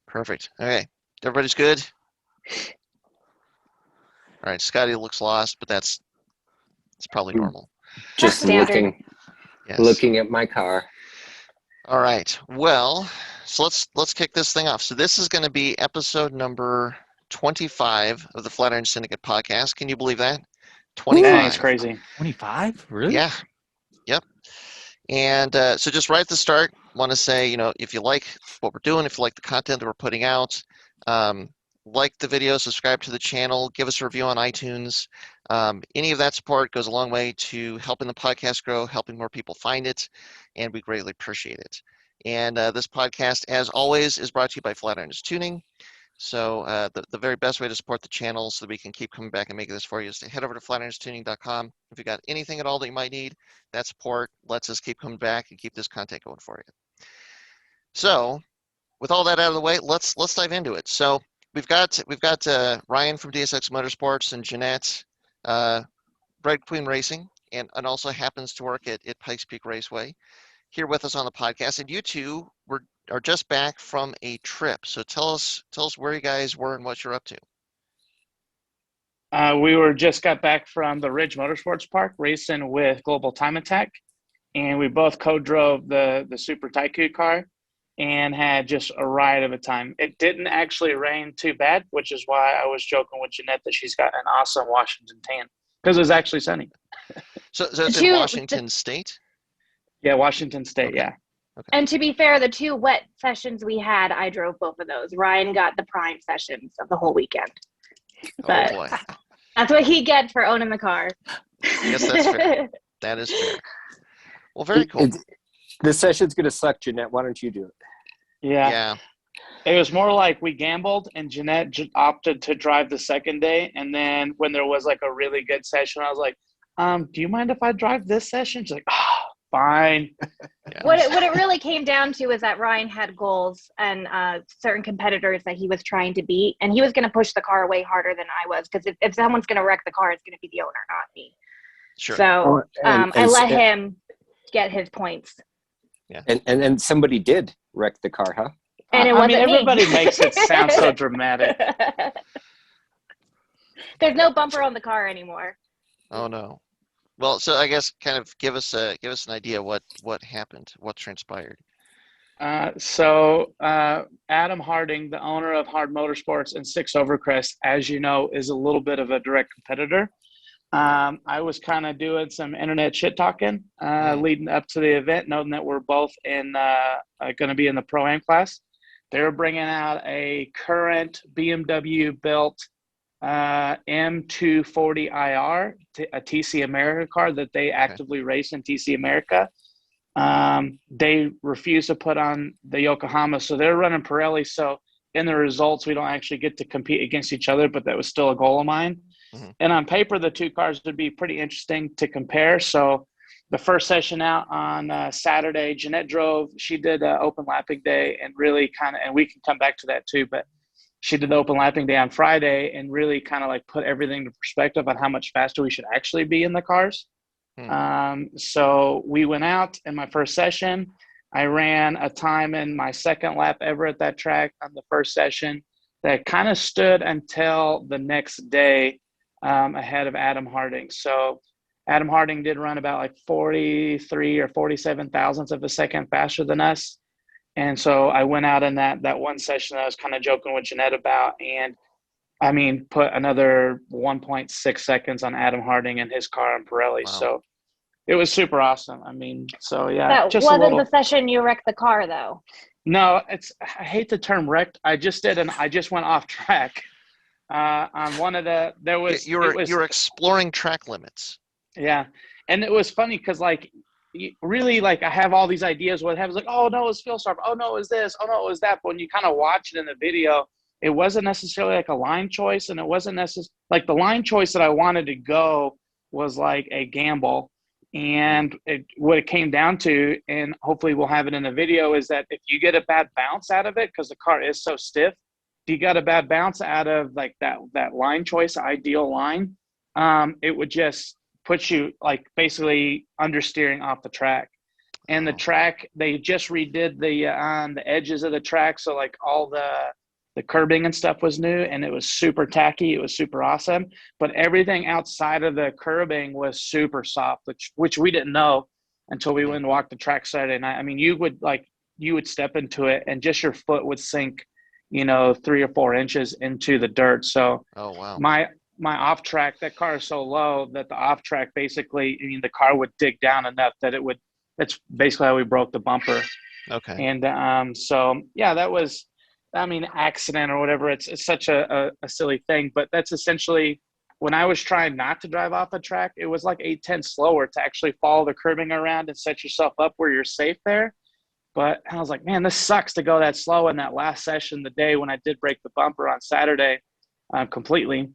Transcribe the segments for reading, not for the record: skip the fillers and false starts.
Perfect. Okay. Everybody's good? All right. Scotty looks lost, but it's probably normal. Just standard. Yes. looking at my car. All right. Well, so let's kick this thing off. So this is going to be episode number 25 of the Flatirons Syndicate Podcast. Can you believe that? 25. That's crazy. 25? Really? Yeah. Yep. And so just right at the start, want to say, if you like what we're doing, if you like the content that we're putting out, like the video, subscribe to the channel, give us a review on iTunes. Any of that support goes a long way to helping the podcast grow, helping more people find it, and we greatly appreciate it. And this podcast, as always, is brought to you by Flatirons Tuning. So the very best way to support the channel so that we can keep coming back and making this for you is to head over to flatirons.tuning.com. If you got anything at all that you might need, that support lets us keep coming back and keep this content going for you. So with all that out of the way, let's dive into it. So we've got Ryan from DSX Motorsports and Jeanette, Red Queen Racing, and also happens to work at Pikes Peak Raceway, here with us on the podcast. And you two are just back from a trip. So tell us where you guys were and what you're up to. We just got back from the Ridge Motorsports Park racing with Global Time Attack, and we both co-drove the Super Tycoon car and had just a riot of a time. It didn't actually rain too bad, which is why I was joking with Jeanette that she's got an awesome Washington tan, because it was actually sunny. So it's in Washington State? Yeah, Washington State, Okay. yeah. Okay. And to be fair, the 2 wet sessions we had, I drove both of those. Ryan got the prime sessions of the whole weekend. But Oh boy. that's what he gets for owning the car. Yes, that's fair. That is fair. Well, very cool. This session's going to suck, Jeanette. Why don't you do it? Yeah. It was more like we gambled, and Jeanette opted to drive the second day. And then when there was like a really good session, I was like, do you mind if I drive this session? She's like, fine. Yeah. What it really came down to is that Ryan had goals and certain competitors that he was trying to beat, and he was going to push the car way harder than I was, because if someone's going to wreck the car, it's going to be the owner, not me. Sure. So I let him get his points. Yeah. And somebody did wreck the car, huh? And it wasn't everybody me. makes it sound so dramatic. There's no bumper on the car anymore. Oh no. Well, so I guess kind of give us an idea what happened, what transpired. So Adam Harding, the owner of Hard Motorsports and Six Overcrest, as you know, is a little bit of a direct competitor. I was kind of doing some internet shit talking leading up to the event, knowing that we're both going to be in the Pro-Am class. They were bringing out a current BMW built M240IR, a TC America car that they actively race in TC America. They refuse to put on the Yokohama, so they're running Pirelli. So in the results, we don't actually get to compete against each other, but that was still a goal of mine. Mm-hmm. And on paper, the 2 cars would be pretty interesting to compare. So the first session out on Saturday, Jeanette drove. She did open lapping day and really and we can come back to that too, but she did the open lapping day on Friday and really kind of like put everything into perspective on how much faster we should actually be in the cars. So we went out in my first session. I ran a time in my second lap ever at that track on the first session that kind of stood until the next day ahead of Adam Harding. So Adam Harding did run about like 43 or 47 thousandths of a second faster than us. And so I went out in that one session that I was kind of joking with Jeanette about, and I mean, put another 1.6 seconds on Adam Harding and his car on Pirelli. Wow. So it was super awesome. I mean, so yeah. That just wasn't the session you wrecked the car, though. No, I hate the term wrecked. I just went off track on one of the. You were exploring track limits. Yeah, and it was funny because really, I have all these ideas. What happens? Like, oh no, it's fuel starve. Oh no, it was this. Oh no, it was that. But when you kind of watch it in the video, it wasn't necessarily like a line choice, and it wasn't necessarily like the line choice that I wanted to go was like a gamble. And what it came down to, and hopefully we'll have it in the video, is that if you get a bad bounce out of it, because the car is so stiff, if you got a bad bounce out of like that line choice, ideal line, it would just put you like basically understeering off the track. And the track, they just redid the on the edges of the track, so like all the The curbing and stuff was new, and it was super tacky. It was super awesome. But everything outside of the curbing was super soft, which we didn't know until we went and walked the track Saturday night. I mean, you would step into it and just your foot would sink, 3 or 4 inches into the dirt. So Oh, wow. my off track, that car is so low that the off track basically, the car would dig down enough that that's basically how we broke the bumper. Okay. And so, yeah, that was, accident or whatever. It's such a silly thing, but that's essentially when I was trying not to drive off the track, it was like 8/10 slower to actually follow the curbing around and set yourself up where you're safe there. But I was like, man, this sucks to go that slow in that last session, the day when I did break the bumper on Saturday completely.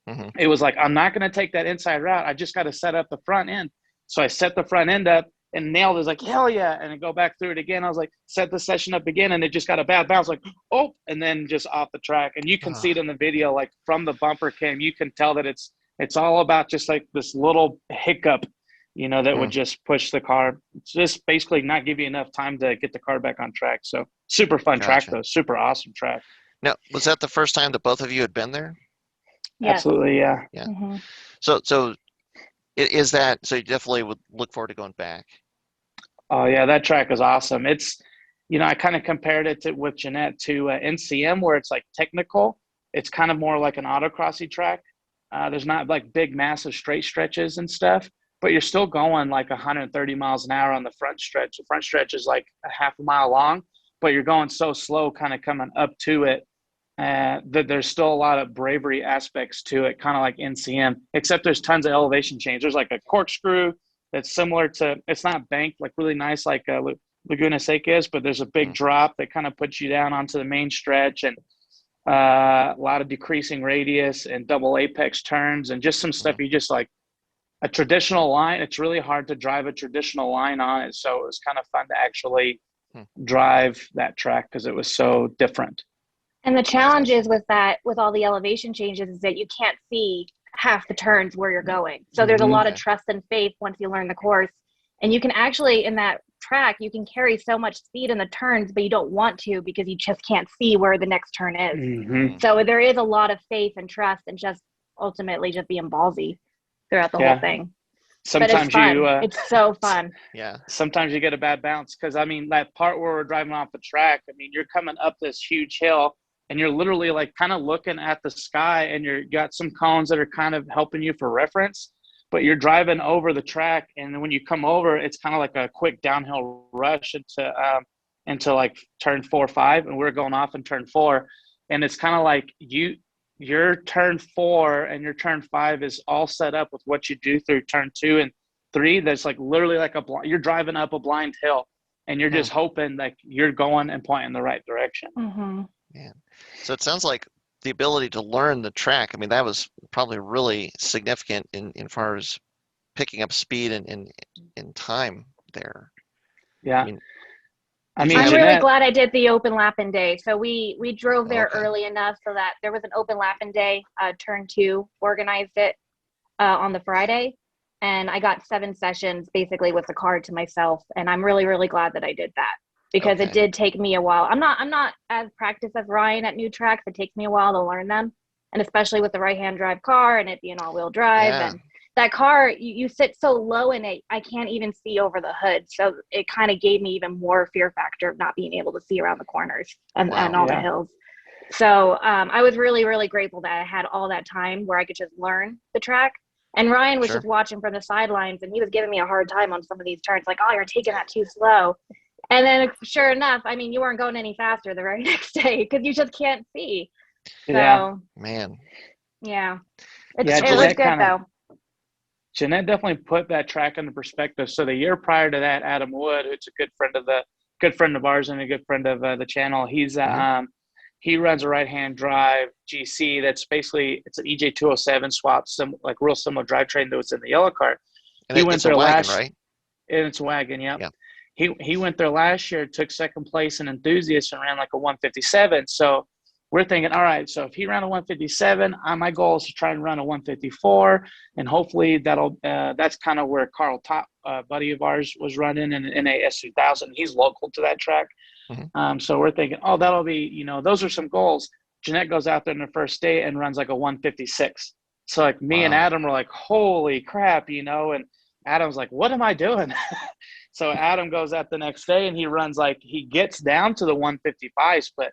Mm-hmm. It was like, I'm not going to take that inside route. I just got to set up the front end. So I set the front end up and nailed it. I was like, hell yeah. And then go back through it again. I was like, set the session up again. And it just got a bad bounce, like, oh, and then just off the track. And you can see it in the video, like from the bumper cam, you can tell that it's all about just like this little hiccup, that would just push the car. It's just basically not give you enough time to get the car back on track. So super fun track though. Super awesome track. Now, was that the first time that both of you had been there? Yes. Absolutely. Yeah. Yeah. Mm-hmm. So is that, so you definitely would look forward to going back? Oh yeah, that track is awesome. It's, I kind of compared it with Jeanette to NCM, where it's like technical. It's kind of more like an autocrossy track. There's not like big, massive straight stretches and stuff, but you're still going like 130 miles an hour on the front stretch. The front stretch is like a half a mile long, but you're going so slow kind of coming up to it that there's still a lot of bravery aspects to it, kind of like NCM, except there's tons of elevation change. There's like a corkscrew that's similar to, it's not banked like really nice like Laguna Seca is, but there's a big drop that kind of puts you down onto the main stretch, and a lot of decreasing radius and double apex turns and just some stuff you just like. A traditional line, it's really hard to drive a traditional line on it, so it was kind of fun to actually drive that track because it was so different. And the challenge is with all the elevation changes is that you can't see half the turns where you're going. So there's a lot of trust and faith once you learn the course. And you can actually, in that track, you can carry so much speed in the turns, but you don't want to because you just can't see where the next turn is. Mm-hmm. So there is a lot of faith and trust and just ultimately just being ballsy throughout the whole thing. Sometimes but it's fun. It's so fun. Yeah. Sometimes you get a bad bounce because, that part where we're driving off the track, you're coming up this huge hill and you're literally like kind of looking at the sky, and you got some cones that are kind of helping you for reference, but you're driving over the track. And when you come over, it's kind of like a quick downhill rush into like turn 4 or 5. And we're going off in turn 4. And it's kind of like your turn 4 and your turn 5 is all set up with what you do through turn 2 and 3. That's like literally like you're driving up a blind hill, and you're just hoping like you're going and pointing in the right direction. Mm-hmm. Man. So it sounds like the ability to learn the track, that was probably really significant in far as picking up speed and time there. Yeah. I'm Jeanette, really glad I did the open lapping day. So we drove there early enough so that there was an open lapping day. Turn 2 organized it on the Friday, and I got 7 sessions basically with the car to myself. And I'm really, really glad that I did that because it did take me a while. I'm not as practiced as Ryan at new tracks. It takes me a while to learn them, and especially with the right-hand drive car and it being all-wheel drive and that car, you sit so low in it, I can't even see over the hood. So it kind of gave me even more fear factor of not being able to see around the corners and all the hills. So I was really, really grateful that I had all that time where I could just learn the track. And Ryan was just watching from the sidelines, and he was giving me a hard time on some of these turns, like, oh, you're taking that too slow. And then sure enough, you weren't going any faster the very next day because you just can't see. So, Man. Yeah. It was good, though. Jeanette definitely put that track into perspective. So the year prior to that, Adam Wood, who's a good friend of ours and a good friend of the channel, he's he runs a right-hand drive GC that's basically it's an EJ 207 swap, like real similar drivetrain that was in the yellow car. And he went there last, right? And it's a wagon, yeah. He went there last year, took second place in enthusiasts, and ran like a 157. So we're thinking, all right, so if he ran a 157, my goal is to try and run a 154, and hopefully that's kind of where Carl Top, buddy of ours, was running in an NAS 2000. He's local to that track. Mm-hmm. So we're thinking, that'll be, those are some goals. Jeanette goes out there in the first day and runs like a 156. So like me and Wow. Adam were like, holy crap, you know, and Adam's like, what am I doing? So Adam goes out the next day and he runs like, he gets down to the 155s, but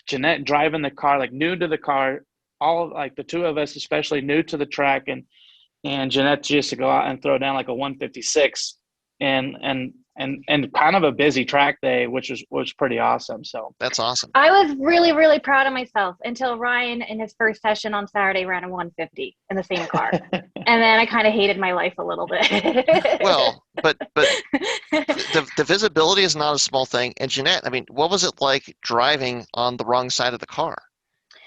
Jeanette driving the car, like new to the car, all like the two of us, especially new to the track, and Jeanette just to go out and throw down like a 156 and kind of a busy track day, which was pretty awesome. So That's awesome. I was really, really proud of myself until Ryan in his first session on Saturday ran a 150 in the same car. And then I kind of hated my life a little bit. Well, but the visibility is not a small thing. And Jeanette, I mean, what was it like driving on the wrong side of the car?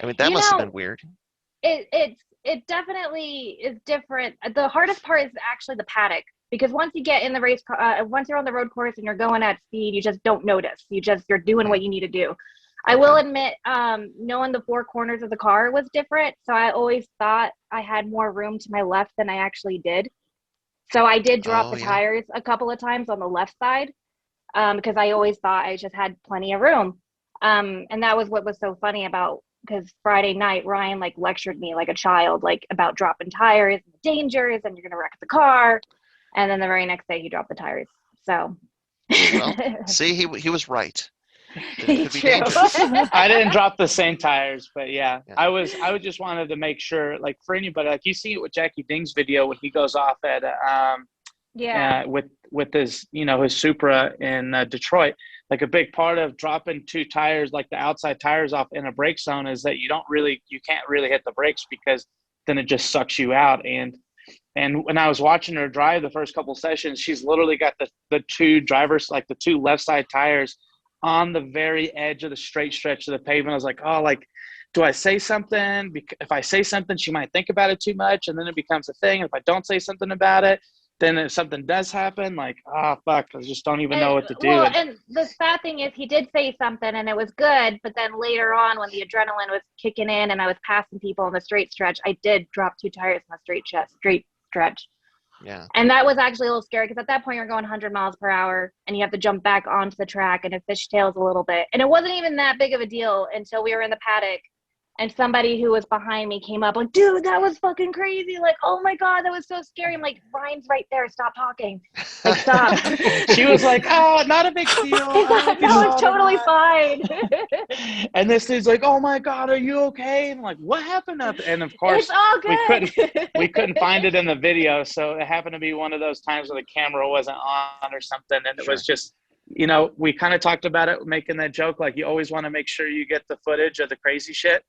I mean, that You must have know, been weird. It definitely is different. The hardest part is actually the paddock, because once you get in the race, once you're on the road course and you're going at speed, you just don't notice. You're doing what you need to do. I will admit, knowing the four corners of the car was different. So I always thought I had more room to my left than I actually did. So I did drop the tires a couple of times on the left side, because I always thought I just had plenty of room. And that was what was so funny about, because Friday night, Ryan like lectured me like a child, like about dropping tires and the dangers and you're going to wreck the car. And then the very next day he dropped the tires. So. Well, see, he was right. It could be True. dangerous. I didn't drop the same tires, but yeah. Yeah. I just wanted to make sure, like for anybody, like you see it with Jackie Ding's video when he goes off at with his, you know, his Supra in Detroit. Like a big part of dropping two tires, like the outside tires off in a brake zone, is that you can't really hit the brakes, because then it just sucks you out. And when I was watching her drive the first couple sessions, she's literally got the two drivers, like the two left side tires on the very edge of the straight stretch of the pavement. I was like, oh, like, do I say something? If I say something, she might think about it too much, and then it becomes a thing. If I don't say something about it, then if something does happen, like, oh, fuck, I just don't even know what to do. Well, and the sad thing is he did say something and it was good, but then later on when the adrenaline was kicking in and I was passing people in the straight stretch, I did drop two tires in the straight stretch. Yeah. And that was actually a little scary, because at that point you're going 100 miles per hour and you have to jump back onto the track and it fishtails a little bit. And it wasn't even that big of a deal until we were in the paddock and somebody who was behind me came up like, dude, that was fucking crazy. Like, oh my God, that was so scary. I'm like, Ryan's right there. Stop talking. Like, stop. She was like, oh, not a big deal. No, it's totally fine. And this dude's like, oh my God, are you okay? And I'm like, what happened up? And of course, It's all good. we couldn't find it in the video. So it happened to be one of those times where the camera wasn't on or something. And it was just, you know, we kind of talked about it, making that joke, like you always want to make sure you get the footage of the crazy shit.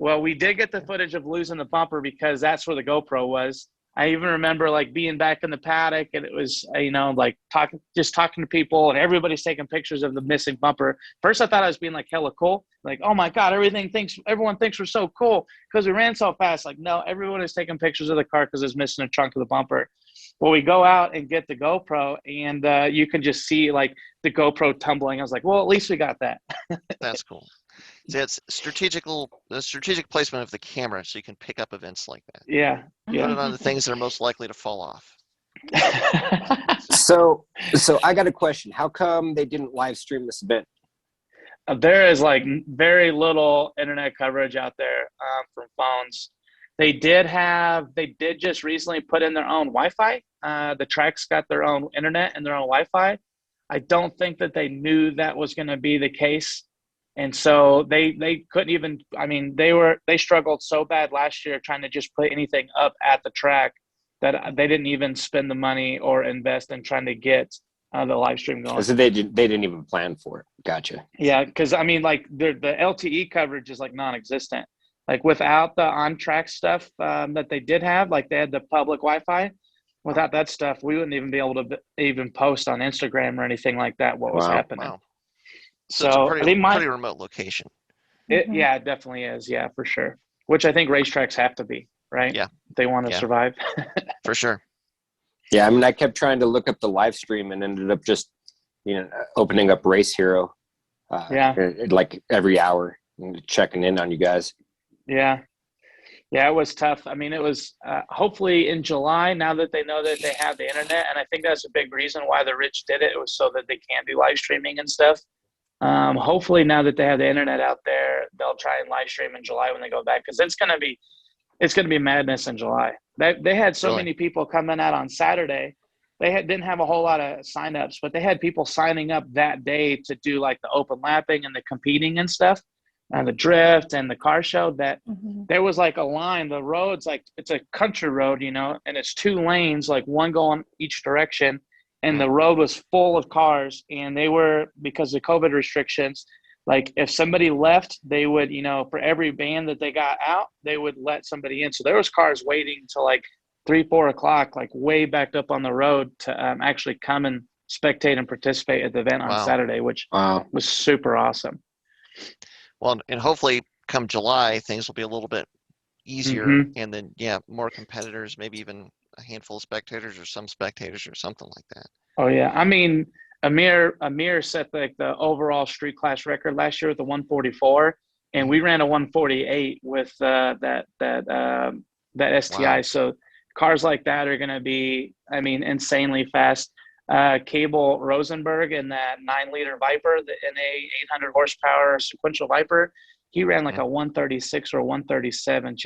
Well, we did get the footage of losing the bumper, because that's where the GoPro was. I even remember like being back in the paddock, and it was, you know, like talking to people, and everybody's taking pictures of the missing bumper. First, I thought I was being like hella cool. Like, oh my God, everyone thinks we're so cool because we ran so fast. Like, no, everyone is taking pictures of the car because it's missing a trunk of the bumper. Well, we go out and get the GoPro, and you can just see like the GoPro tumbling. I was like, well, at least we got that. That's cool. See, it's strategic placement of the camera, so you can pick up events like that. Yeah. Put it on the things that are most likely to fall off. So I got a question. How come they didn't live stream this event? There is like very little internet coverage out there from phones. They did just recently put in their own Wi-Fi. The tracks got their own internet and their own Wi-Fi. I don't think that they knew that was going to be the case. And so they couldn't even, I mean, they struggled so bad last year trying to just put anything up at the track that they didn't even spend the money or invest in trying to get the live stream going. So they didn't even plan for it. Gotcha. Yeah, because I mean, like the LTE coverage is like non-existent. Like without the on-track stuff that they did have, like they had the public Wi-Fi. Without that stuff, we wouldn't even be able to even post on Instagram or anything like that what was happening. Wow. So it's a pretty remote location. Yeah, it definitely is. Yeah, for sure. Which I think racetracks have to be, right? Yeah. If they want to survive. For sure. Yeah, I mean, I kept trying to look up the live stream and ended up just, opening up Race Hero. Like every hour and checking in on you guys. Yeah. Yeah, it was tough. I mean, it was hopefully in July, now that they know that they have the internet. And I think that's a big reason why the Rich did it. It was so that they can do live streaming and stuff. Hopefully now that they have the internet out there, they'll try and live stream in July when they go back, because it's gonna be madness in July. They had so many people coming out on Saturday. They didn't have a whole lot of signups, but they had people signing up that day to do like the open lapping and the competing and stuff, and the drift and the car show. That there was like a line. The road's like, it's a country road, you know, and it's 2 lanes, like one going each direction. And the road was full of cars, and they were, because of COVID restrictions, like if somebody left, they would, you know, for every band that they got out, they would let somebody in. So there was cars waiting till like 3-4 o'clock, like way backed up on the road to actually come and spectate and participate at the event on Saturday, which was super awesome. Well, and hopefully come July, things will be a little bit easier, and then more competitors, maybe even a handful of spectators or some spectators or something like that. Oh yeah, I mean, Amir set like the overall street class record last year with the 144, and we ran a 148 with that STI. Wow. So cars like that are going to be, I mean, insanely fast. Cable Rosenberg in that 9-liter Viper, the NA 800 horsepower sequential Viper, he ran like a 136 or 137.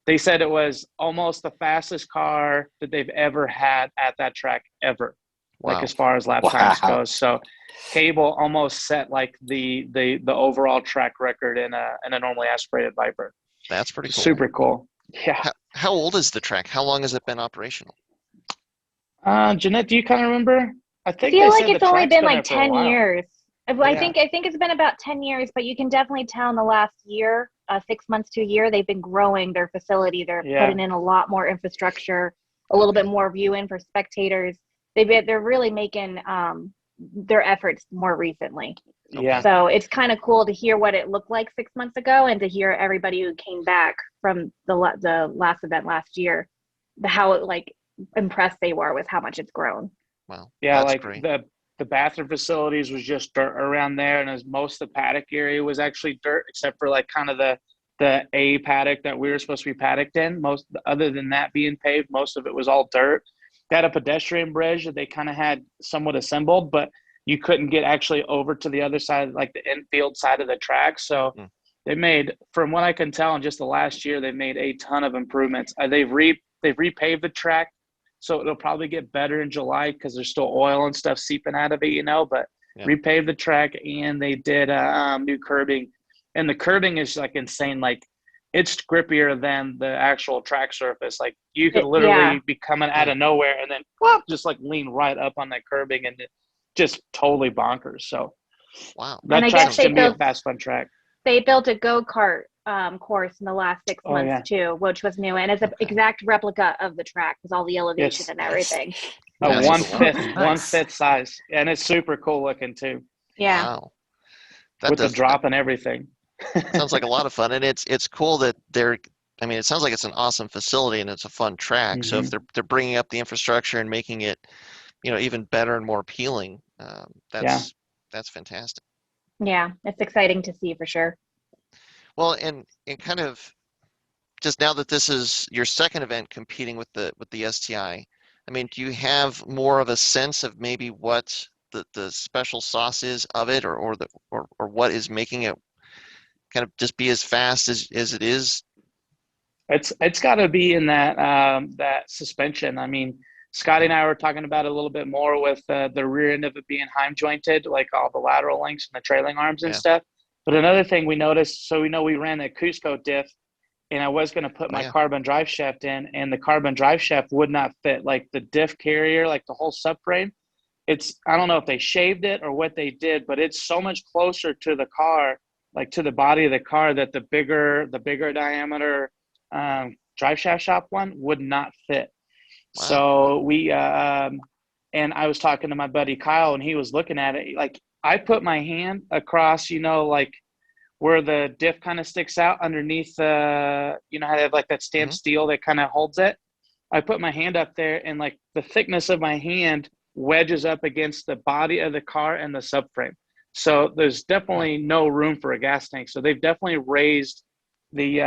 They said it was almost the fastest car that they've ever had at that track ever. Wow. Like as far as lap times goes. So Cable almost set like the overall track record in a normally aspirated Viper. That's pretty cool. Super cool. Yeah. How old is the track? How long has it been operational? Jeanette, do you kind of remember? I feel like it's only been like 10 years. I think it's been about 10 years, but you can definitely tell in the last year, 6 months to a year, they've been growing their facility. They're putting in a lot more infrastructure, a little bit more viewing for spectators. They're really making their efforts more recently. Yeah. So it's kind of cool to hear what it looked like 6 months ago, and to hear everybody who came back from the last event last year, how like impressed they were with how much it's grown. Wow. Yeah, that's like great. the bathroom facilities was just dirt around there, and as most of the paddock area was actually dirt, except for like kind of the A paddock that we were supposed to be paddocked in. Most other than that being paved, most of it was all dirt. They had a pedestrian bridge that they kind of had somewhat assembled, but you couldn't get actually over to the other side, like the infield side of the track. So they made, from what I can tell, in just the last year, they've made a ton of improvements. They've repaved the track, so it'll probably get better in July because there's still oil and stuff seeping out of it, you know. But repaved the track, and they did new curbing, and the curbing is like insane. Like it's grippier than the actual track surface. Like you could literally be coming out of nowhere and then just like lean right up on that curbing, and it just totally bonkers. So wow, that track's gonna be a fast, fun track. They built a go-kart course in the last 6 months too, which was new, and it's an exact replica of the track with all the elevation and everything. A one-fifth size, and it's super cool looking too. Yeah, wow. With the drop and everything. Sounds like a lot of fun, and it's cool that it sounds like it's an awesome facility and it's a fun track. So if they're bringing up the infrastructure and making it, even better and more appealing, that's fantastic. Yeah, it's exciting to see for sure. Well, and kind of just now that this is your second event competing with the STI, I mean, do you have more of a sense of maybe what the special sauce is of it, or what is making it kind of just be as fast as it is? It's got to be in that suspension. I mean, Scotty and I were talking about it a little bit more with the rear end of it being Heim jointed, like all the lateral links and the trailing arms and stuff. But another thing we noticed, so we know we ran a Cusco diff, and I was going to put my carbon drive shaft in, and the carbon drive shaft would not fit. Like the diff carrier, like the whole subframe, I don't know if they shaved it or what they did, but it's so much closer to the car, like to the body of the car, that the bigger diameter drive shaft shop one would not fit. Wow. So we and I was talking to my buddy Kyle, and he was looking at it. Like I put my hand across, like where the diff kind of sticks out underneath how they have like that stamped steel that kind of holds it. I put my hand up there, and like the thickness of my hand wedges up against the body of the car and the subframe. So there's definitely no room for a gas tank. So they've definitely raised the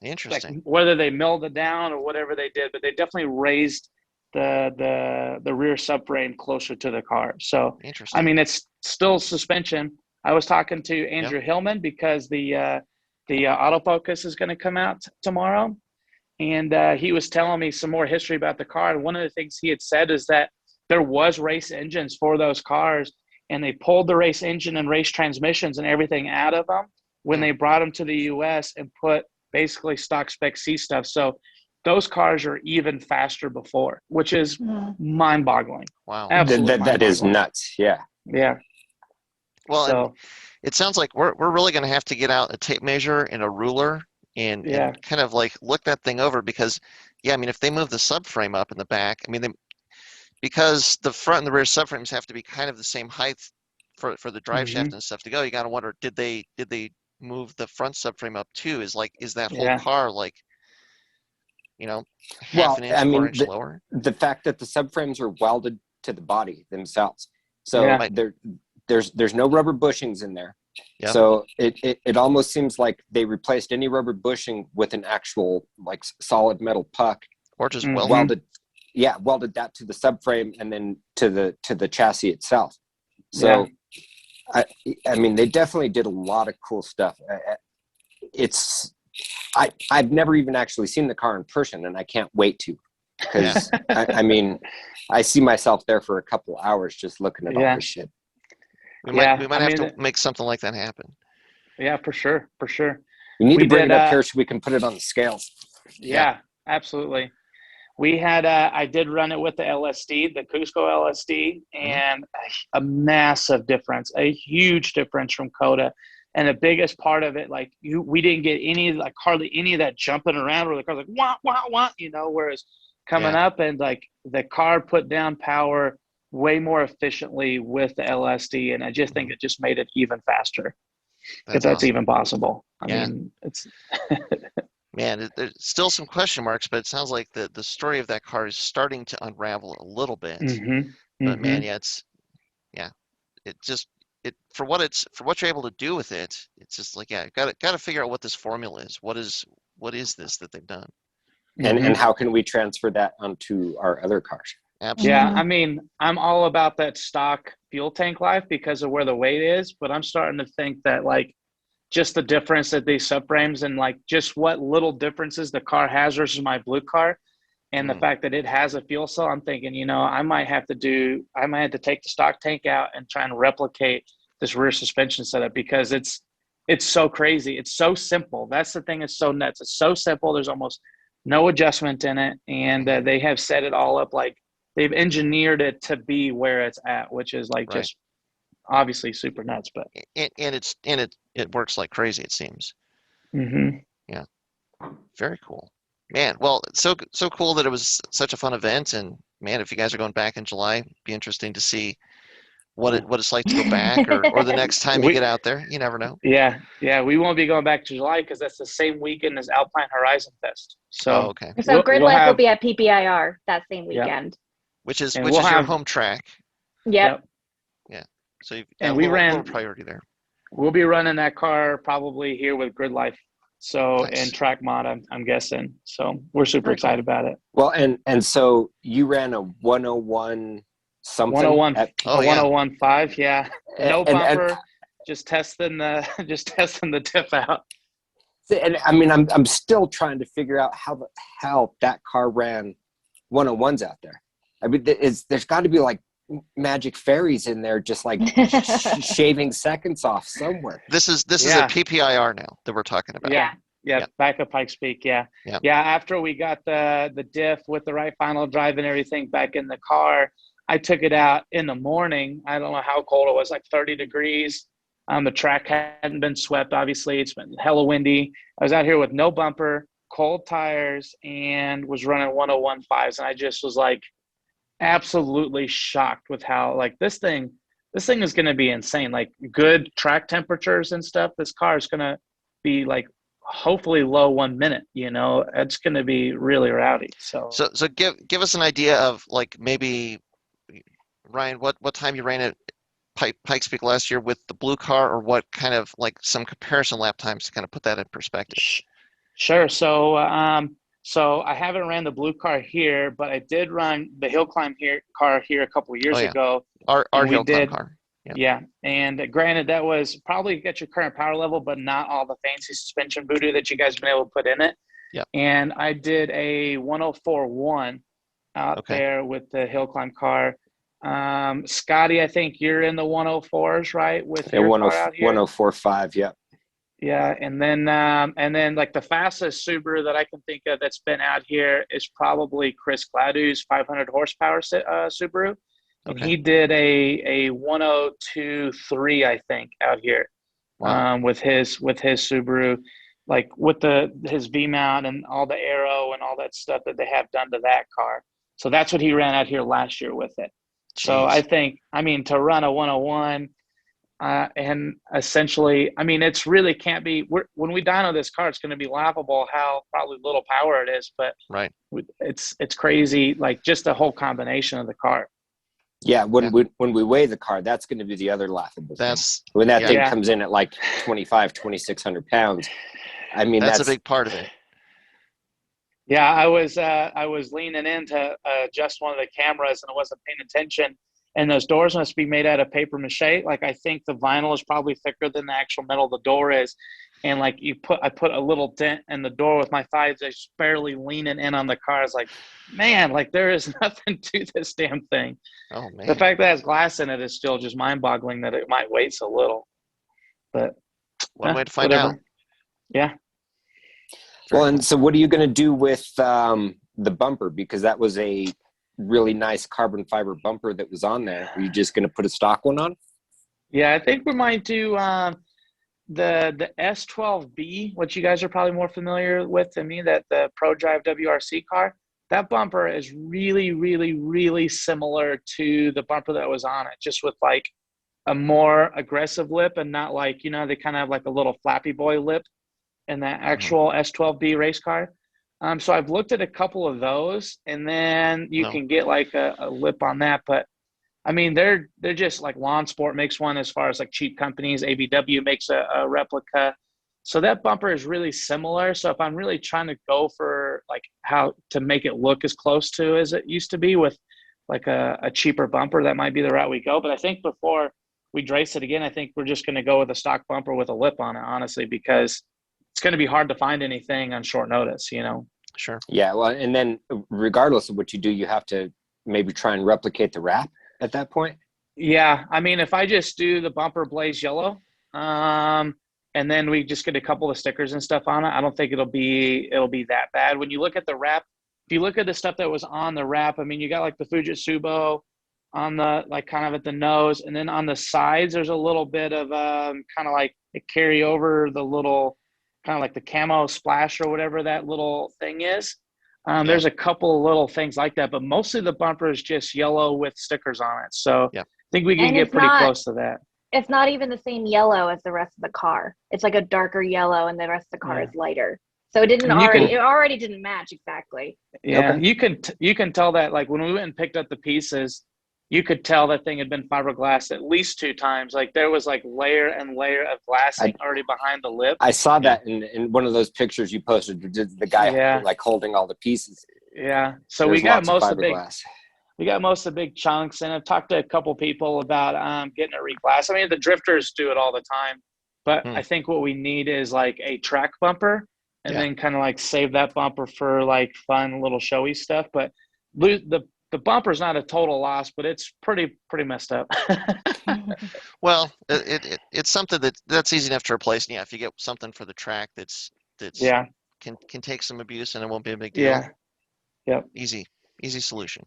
interesting, like, whether they milled it down or whatever they did, but they definitely raised the rear subframe closer to the car. So, Interesting. I mean, it's still suspension. I was talking to Andrew Hillman because the autofocus is going to come out tomorrow. And he was telling me some more history about the car. And one of the things he had said is that there was race engines for those cars, and they pulled the race engine and race transmissions and everything out of them when they brought them to the U.S. and put basically stock spec C stuff. So those cars are even faster before, which is mind-boggling. Wow. Absolutely that is nuts. Yeah. Yeah. Well, So, and it sounds like we're really going to have to get out a tape measure and a ruler and kind of like look that thing over because, I mean, if they move the subframe up in the back, I mean, because the front and the rear subframes have to be kind of the same height for the drive shaft and stuff to go, you got to wonder, did they move the front subframe up too? Is that whole car like, half an inch, I mean, 4 inch lower? The fact that the subframes are welded to the body themselves. So there's no rubber bushings in there. Yep. So it almost seems like they replaced any rubber bushing with an actual like solid metal puck, or just welded that to the subframe and then to the chassis itself. So I mean, they definitely did a lot of cool stuff. I've never even actually seen the car in person, and I can't wait to, because I mean, I see myself there for a couple hours just looking at all this shit. We might have to make something like that happen. Yeah, for sure. We need to bring it up here so we can put it on the scales. Yeah, absolutely. We had I did run it with the LSD, the Cusco LSD, and a massive difference, a huge difference from Coda. And the biggest part of it, like we didn't get hardly any of that jumping around where the car's like wah wah wah, whereas coming up and like the car put down power way more efficiently with the LSD, and I just think it just made it even faster. If that's awesome. Even possible. I mean, it's man, there's still some question marks, but it sounds like the story of that car is starting to unravel a little bit. But man, for what you're able to do with it, it's just like got to figure out what this formula is. What is this that they've done, and how can we transfer that onto our other cars? Absolutely. Yeah, I mean, I'm all about that stock fuel tank life because of where the weight is, but I'm starting to think that like just the difference that these subframes and like just what little differences the car has versus my blue car, and the fact that it has a fuel cell, I'm thinking, I might have to take the stock tank out and try and replicate this rear suspension setup because it's so crazy. It's so simple. That's the thing. It's so nuts. It's so simple. There's almost no adjustment in it, and they have set it all up like they've engineered it to be where it's at, which is like just obviously super nuts. But it works like crazy. It seems. Yeah, very cool, man. Well, it's so cool that it was such a fun event, and man, if you guys are going back in July, it'd be interesting to see what it's like to go back, or the next time you get out there. You never know. Yeah, we won't be going back to July because that's the same weekend as Alpine Horizon Fest. So So Grid Life will be at PPIR that same weekend. Which is your home track. Yep. Yeah. So you've got a little priority there. We'll be running that car probably here with Grid Life. So and Track Mod, I'm guessing. So we're super excited about it. Well, and so you ran a 101 something. 101.5, yeah. No bumper, just testing the diff out. And I mean, I'm still trying to figure out how the hell that car ran 101s out there. I mean, there's got to be like magic fairies in there, just like shaving seconds off somewhere. This is a PPIR now that we're talking about. Yeah. Back at Pikes Peak. Yeah. After we got the diff with the right final drive and everything back in the car, I took it out in the morning. I don't know how cold it was, like 30 degrees. The track hadn't been swept. Obviously, it's been hella windy. I was out here with no bumper, cold tires, and was running 101.5s, and I just was like absolutely shocked with how like this thing is going to be insane. Like good track temperatures and stuff. This car is going to be like hopefully low 1 minute. It's going to be really rowdy. So give us an idea of like maybe Ryan, what time you ran at Pikes Peak last year with the blue car, or what kind of like some comparison lap times to kind of put that in perspective. Sure. So So I haven't ran the blue car here, but I did run the hill climb car here a couple of years ago. Our hill climb car. Yeah. And granted, that was probably at your current power level, but not all the fancy suspension voodoo that you guys have been able to put in it. Yeah. And I did a 104.1 out there with the hill climb car. Scotty, I think you're in the 104s, right? With your car out here? 104.5, yeah. Yeah, and then like the fastest Subaru that I can think of that's been out here is probably Chris Gladu's 500 horsepower Subaru, and he did a 102.3, I think, out here. Wow. With his Subaru, like with his V mount and all the aero and all that stuff that they have done to that car. So that's what he ran out here last year with it. Jeez. So I think, I mean, to run a 101. And essentially, I mean, it's really can't be. When we dyno this car, it's going to be laughable how probably little power it is, but it's crazy. Like just the whole combination of the car. Yeah, when we weigh the car, that's going to be the other laughable thing. When that thing comes in at like 2,600 pounds. I mean, that's a big part of it. Yeah, I was leaning in to adjust one of the cameras, and I wasn't paying attention. And those doors must be made out of paper mache. Like I think the vinyl is probably thicker than the actual metal of the door is. And like I put a little dent in the door with my thighs, just barely leaning in on the car. I was like, man, like there is nothing to this damn thing. Oh man. The fact that it has glass in it is still just mind-boggling that it might weigh so little. But one way to find out. Yeah. Well, and so what are you going to do with the bumper? Because that was a really nice carbon fiber bumper that was on there. Are you just going to put a stock one on? Yeah, I think we might do the S12B, which you guys are probably more familiar with than me, that the Pro Drive WRC car. That bumper is really, really, really similar to the bumper that was on it, just with like a more aggressive lip and not like, you know, they kind of have like a little flappy boy lip in that actual S12B race car. So I've looked at a couple of those, and then you can get like a lip on that. But I mean, they're just like Lawn Sport makes one as far as like cheap companies. ABW makes a replica. So that bumper is really similar. So if I'm really trying to go for like how to make it look as close to as it used to be with like a cheaper bumper, that might be the route we go. But I think before we race it again, I think we're just going to go with a stock bumper with a lip on it, honestly, because it's going to be hard to find anything on short notice, you know? Sure. Yeah. Well, and then regardless of what you do, you have to maybe try and replicate the wrap at that point. Yeah. I mean, if I just do the bumper blaze yellow, and then we just get a couple of stickers and stuff on it, I don't think it'll be that bad. When you look at the wrap, if you look at the stuff that was on the wrap, I mean, you got like the Fujitsubo on the, like kind of at the nose, and then on the sides, there's a little bit of kind of like a carry over the little, kind of like the camo splash or whatever that little thing is. There's a couple of little things like that, but mostly the bumper is just yellow with stickers on it. So I think we can get pretty close to that. It's not even the same yellow as the rest of the car. It's like a darker yellow, and the rest of the car is lighter. So it already didn't match exactly. Yeah, okay. You can tell that, like when we went and picked up the pieces, you could tell that thing had been fiberglass at least 2 times. Like there was like layer and layer of glassing already behind the lip. I saw that in one of those pictures you posted. The guy like holding all the pieces. Yeah. So we got most of the big chunks, and I've talked to a couple people about getting it reglassed. I mean, the drifters do it all the time, but I think what we need is like a track bumper, and then kind of like save that bumper for like fun little showy stuff. But the bumper's not a total loss, but it's pretty messed up. Well, it's something that's easy enough to replace. And if you get something for the track that's can take some abuse, and it won't be a big deal. Yeah. Yep. Easy solution.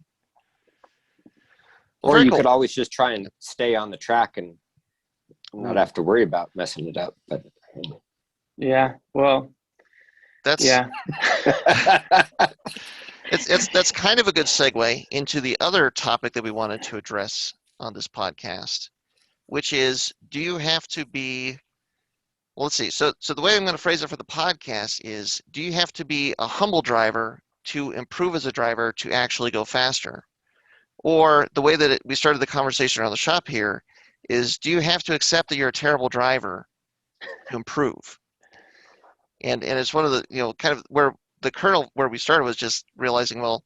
Or you could always just try and stay on the track and not have to worry about messing it up. But well, that's That's kind of a good segue into the other topic that we wanted to address on this podcast, which is, do you have to be, well, let's see. So the way I'm going to phrase it for the podcast is, do you have to be a humble driver to improve as a driver to actually go faster? Or the way that we started the conversation around the shop here is, do you have to accept that you're a terrible driver to improve? And it's one of the, kind of where the kernel where we started was just realizing, well,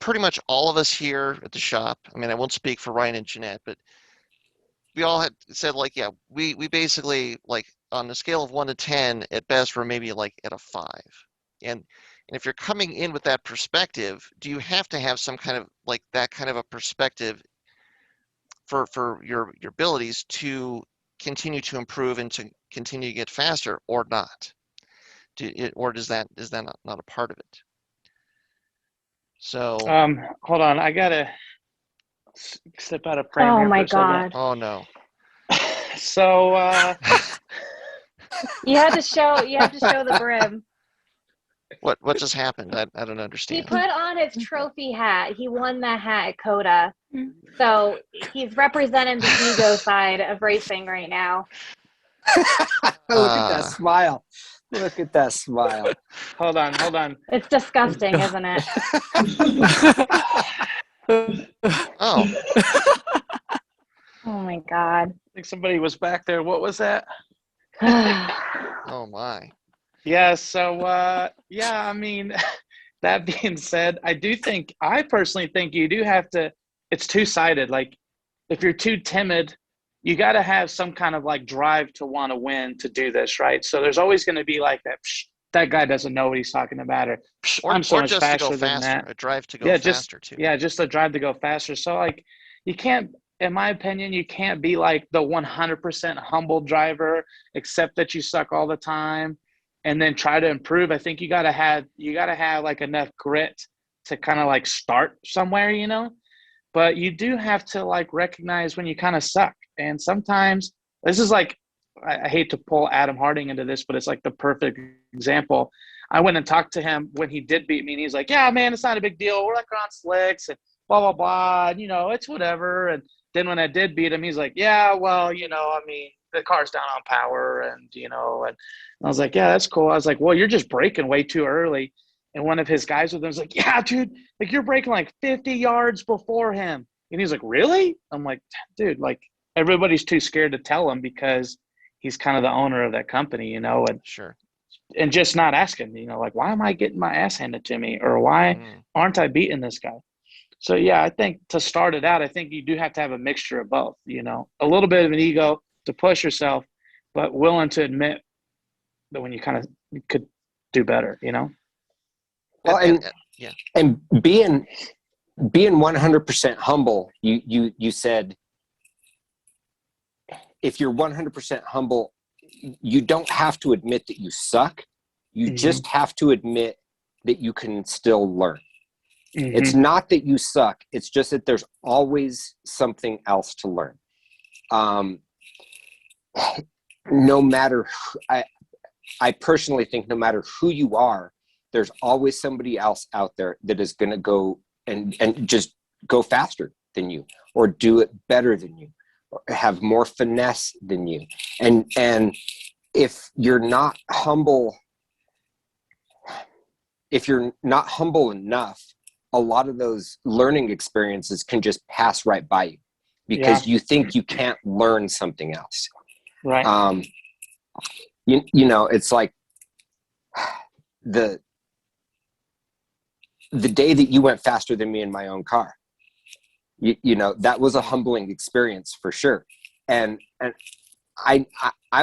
pretty much all of us here at the shop, I mean, I won't speak for Ryan and Jeanette, but we all had said, like, yeah, we basically, like, on a scale of 1 to 10, at best, we're maybe like at a 5. And if you're coming in with that perspective, do you have to have some kind of like that kind of a perspective for your abilities to continue to improve and to continue to get faster, or not? Or is that not a part of it? So hold on, I gotta step out of frame here for a second. Oh no. So you had to show the brim. What just happened? I don't understand. He put on his trophy hat. He won that hat at COTA. So he's representing the ego side of racing right now. Look at that smile. Look at that smile. Hold on. It's disgusting, isn't it? Oh. Oh my God. I think somebody was back there. What was that? Oh my. Yeah, so yeah, I mean, that being said, I personally think you do have to, it's two-sided. Like, if you're too timid, you got to have some kind of like drive to want to win to do this, right? So there's always going to be like that guy doesn't know what he's talking about, or I'm so much faster than that. A drive to go faster too. Yeah, just a drive to go faster. So like, you can't, in my opinion, you can't be like the 100% humble driver, except that you suck all the time, and then try to improve. I think you gotta have like enough grit to kind of like start somewhere, you know. But you do have to like recognize when you kind of suck. And sometimes this is like, I hate to pull Adam Harding into this, but it's like the perfect example. I went and talked to him when he did beat me, and he's like, "Yeah, man, it's not a big deal. We're like on slicks and blah blah blah. And, you know, it's whatever." And then when I did beat him, he's like, "Yeah, well, you know, I mean, the car's down on power, and you know." And I was like, "Yeah, that's cool." I was like, "Well, you're just braking way too early." And one of his guys with him was like, "Yeah, dude, like you're braking like 50 yards before him." And he's like, "Really?" I'm like, "Dude, like everybody's too scared to tell him because he's kind of the owner of that company, you know." And sure. And just not asking, you know, like, why am I getting my ass handed to me, or why aren't I beating this guy? So yeah, I think to start it out, I think you do have to have a mixture of both, you know, a little bit of an ego to push yourself, but willing to admit that when you kind of could do better, you know? Well, and being 100% humble, you said, if you're 100% humble, you don't have to admit that you suck. You just have to admit that you can still learn. It's not that you suck. It's just that there's always something else to learn. No matter, I personally think no matter who you are, there's always somebody else out there that is going to go and just go faster than you, or do it better than you, or have more finesse than you. And if you're not humble, enough, a lot of those learning experiences can just pass right by you because you think you can't learn something else. Right. You know, it's like the day that you went faster than me in my own car, you know, that was a humbling experience for sure. And I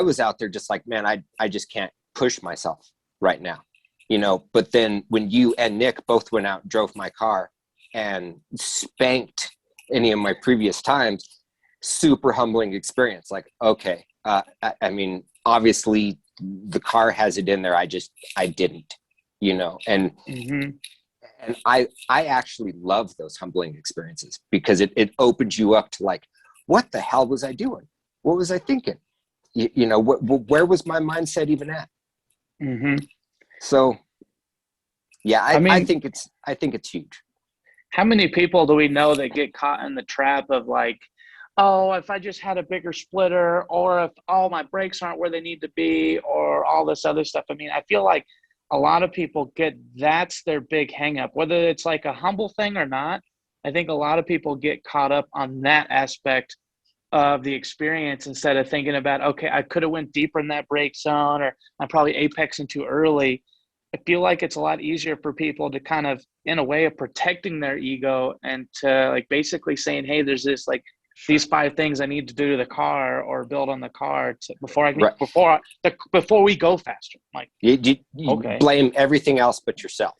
was out there just like, man, I just can't push myself right now, you know. But then when you and Nick both went out and drove my car and spanked any of my previous times, super humbling experience. Like, okay, I mean, obviously the car has it in there. I didn't, you know. And and I actually love those humbling experiences because it opens you up to like, what the hell was I doing? What was I thinking? You know, where was my mindset even at? So, yeah, I think it's huge. How many people do we know that get caught in the trap of like, oh, if I just had a bigger splitter, or if all my brakes aren't where they need to be, or all this other stuff? I mean, I feel like a lot of people that's their big hang up, whether it's like a humble thing or not. I think a lot of people get caught up on that aspect of the experience instead of thinking about, okay, I could have went deeper in that brake zone, or I'm probably apexing too early. I feel like it's a lot easier for people to kind of, in a way of protecting their ego and to like basically saying, hey, there's this like these 5 things I need to do to the car or build on the car before we go faster. Like you okay. blame everything else but yourself.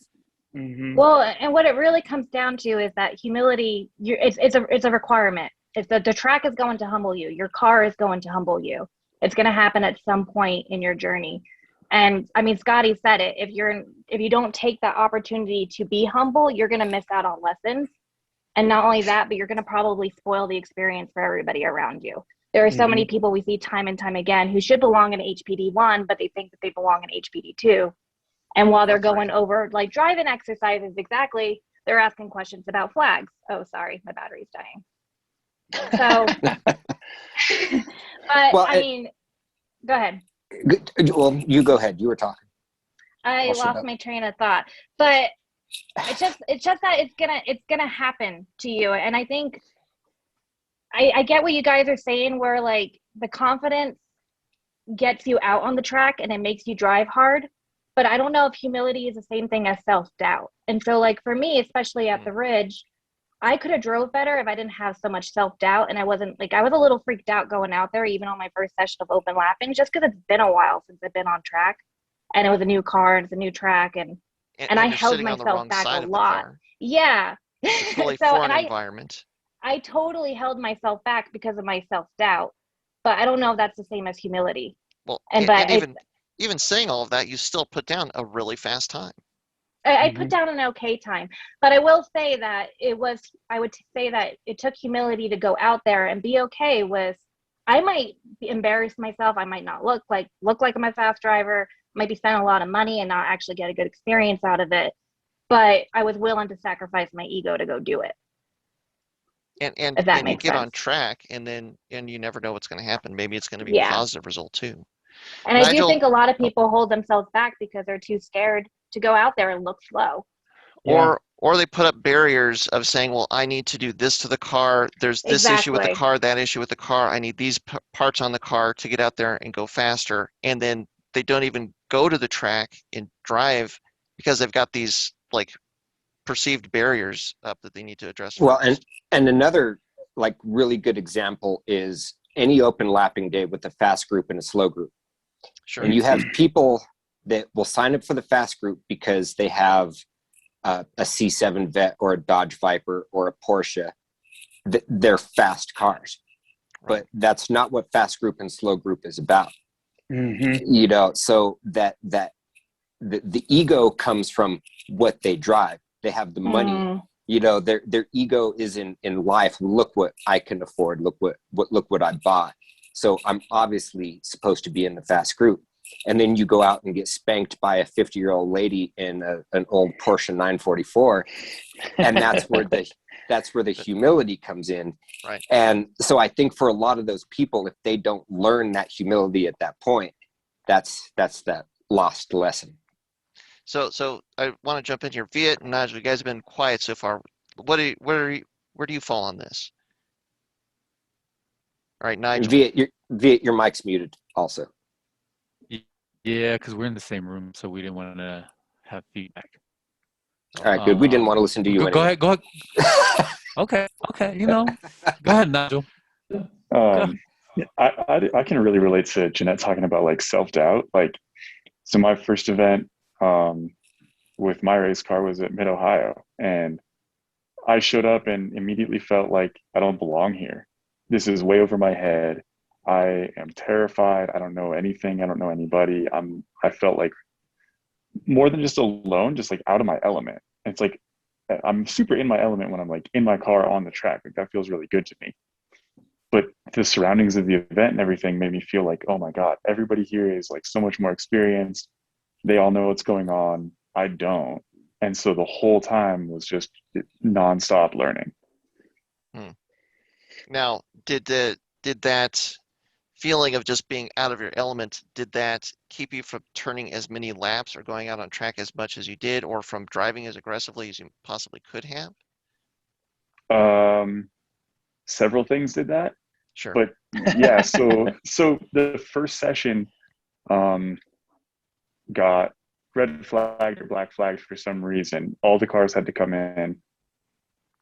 Mm-hmm. Well, and what it really comes down to is that humility. It's a requirement. It's the track is going to humble you. Your car is going to humble you. It's going to happen at some point in your journey. And I mean, Scotty said it. If you don't take that opportunity to be humble, you're going to miss out on lessons. And not only that, but you're going to probably spoil the experience for everybody around you. There are so many people we see time and time again who should belong in HPD 1, but they think that they belong in HPD 2. And while they're going over like driving exercises exactly, they're asking questions about flags. Oh, sorry, my battery's dying. So, but well, I mean, go ahead. Well, you go ahead. You were talking. I lost my train of thought, but it's just that it's gonna happen to you. And I think I get what you guys are saying, where like the confidence gets you out on the track and it makes you drive hard. But I don't know if humility is the same thing as self-doubt. And so like for me, especially at the Ridge, I could have drove better if I didn't have so much self-doubt. And I was a little freaked out going out there, even on my first session of open lapping, just because it's been a while since I've been on track and it was a new car and it's a new track. And I held myself back a lot. Yeah. It's totally foreign environment. I totally held myself back because of my self-doubt, but I don't know if that's the same as humility. Well, even saying all of that, you still put down a really fast time. I put down an okay time, but I will say that I would say that it took humility to go out there and be okay with, I might embarrass myself. I might not look like I'm a fast driver, might be spending a lot of money and not actually get a good experience out of it. But I was willing to sacrifice my ego to go do it. And you get on track and you never know what's going to happen. Maybe it's going to be a positive result too. And I do think a lot of people hold themselves back because they're too scared to go out there and look slow. Or they put up barriers of saying, well, I need to do this to the car. There's this issue with the car, that issue with the car. I need these parts on the car to get out there and go faster. And then they don't even go to the track and drive because they've got these like perceived barriers up that they need to address. Well, and another like really good example is any open lapping day with a fast group and a slow group. Sure. And you have people that will sign up for the fast group because they have a C7 Vet or a Dodge Viper or a Porsche. They're fast cars, but that's not what fast group and slow group is about. You know, so that the ego comes from what they drive. They have the money. You know, their ego is in life. Look what I can afford. Look what I bought. So I'm obviously supposed to be in the fast group. And then you go out and get spanked by a 50-year-old lady in an old Porsche 944, and that's where the humility comes in. Right. And so I think for a lot of those people, if they don't learn that humility at that point, that's that lost lesson. So I want to jump in here. Viet and Nigel, you guys have been quiet so far. Where do you fall on this? All right, Nigel. Viet, your mic's muted also. Yeah, because we're in the same room, so we didn't want to have feedback. All right, good. We didn't want to listen to you anyway. Go ahead. Okay. You know, go ahead, Nigel. I can really relate to Jeanette talking about like self-doubt. Like, so my first event with my race car was at Mid-Ohio, and I showed up and immediately felt like I don't belong here. This is way over my head. I am terrified. I don't know anything. I don't know anybody. I felt like more than just alone, just like out of my element. And it's like, I'm super in my element when I'm like in my car on the track. Like that feels really good to me. But the surroundings of the event and everything made me feel like, oh my God, everybody here is like so much more experienced. They all know what's going on. I don't. And so the whole time was just nonstop learning. Now, did that feeling of just being out of your element, did that keep you from turning as many laps or going out on track as much as you did, or from driving as aggressively as you possibly could have? Several things did that. Sure. But yeah, so the first session got red flagged or black flagged for some reason. All the cars had to come in,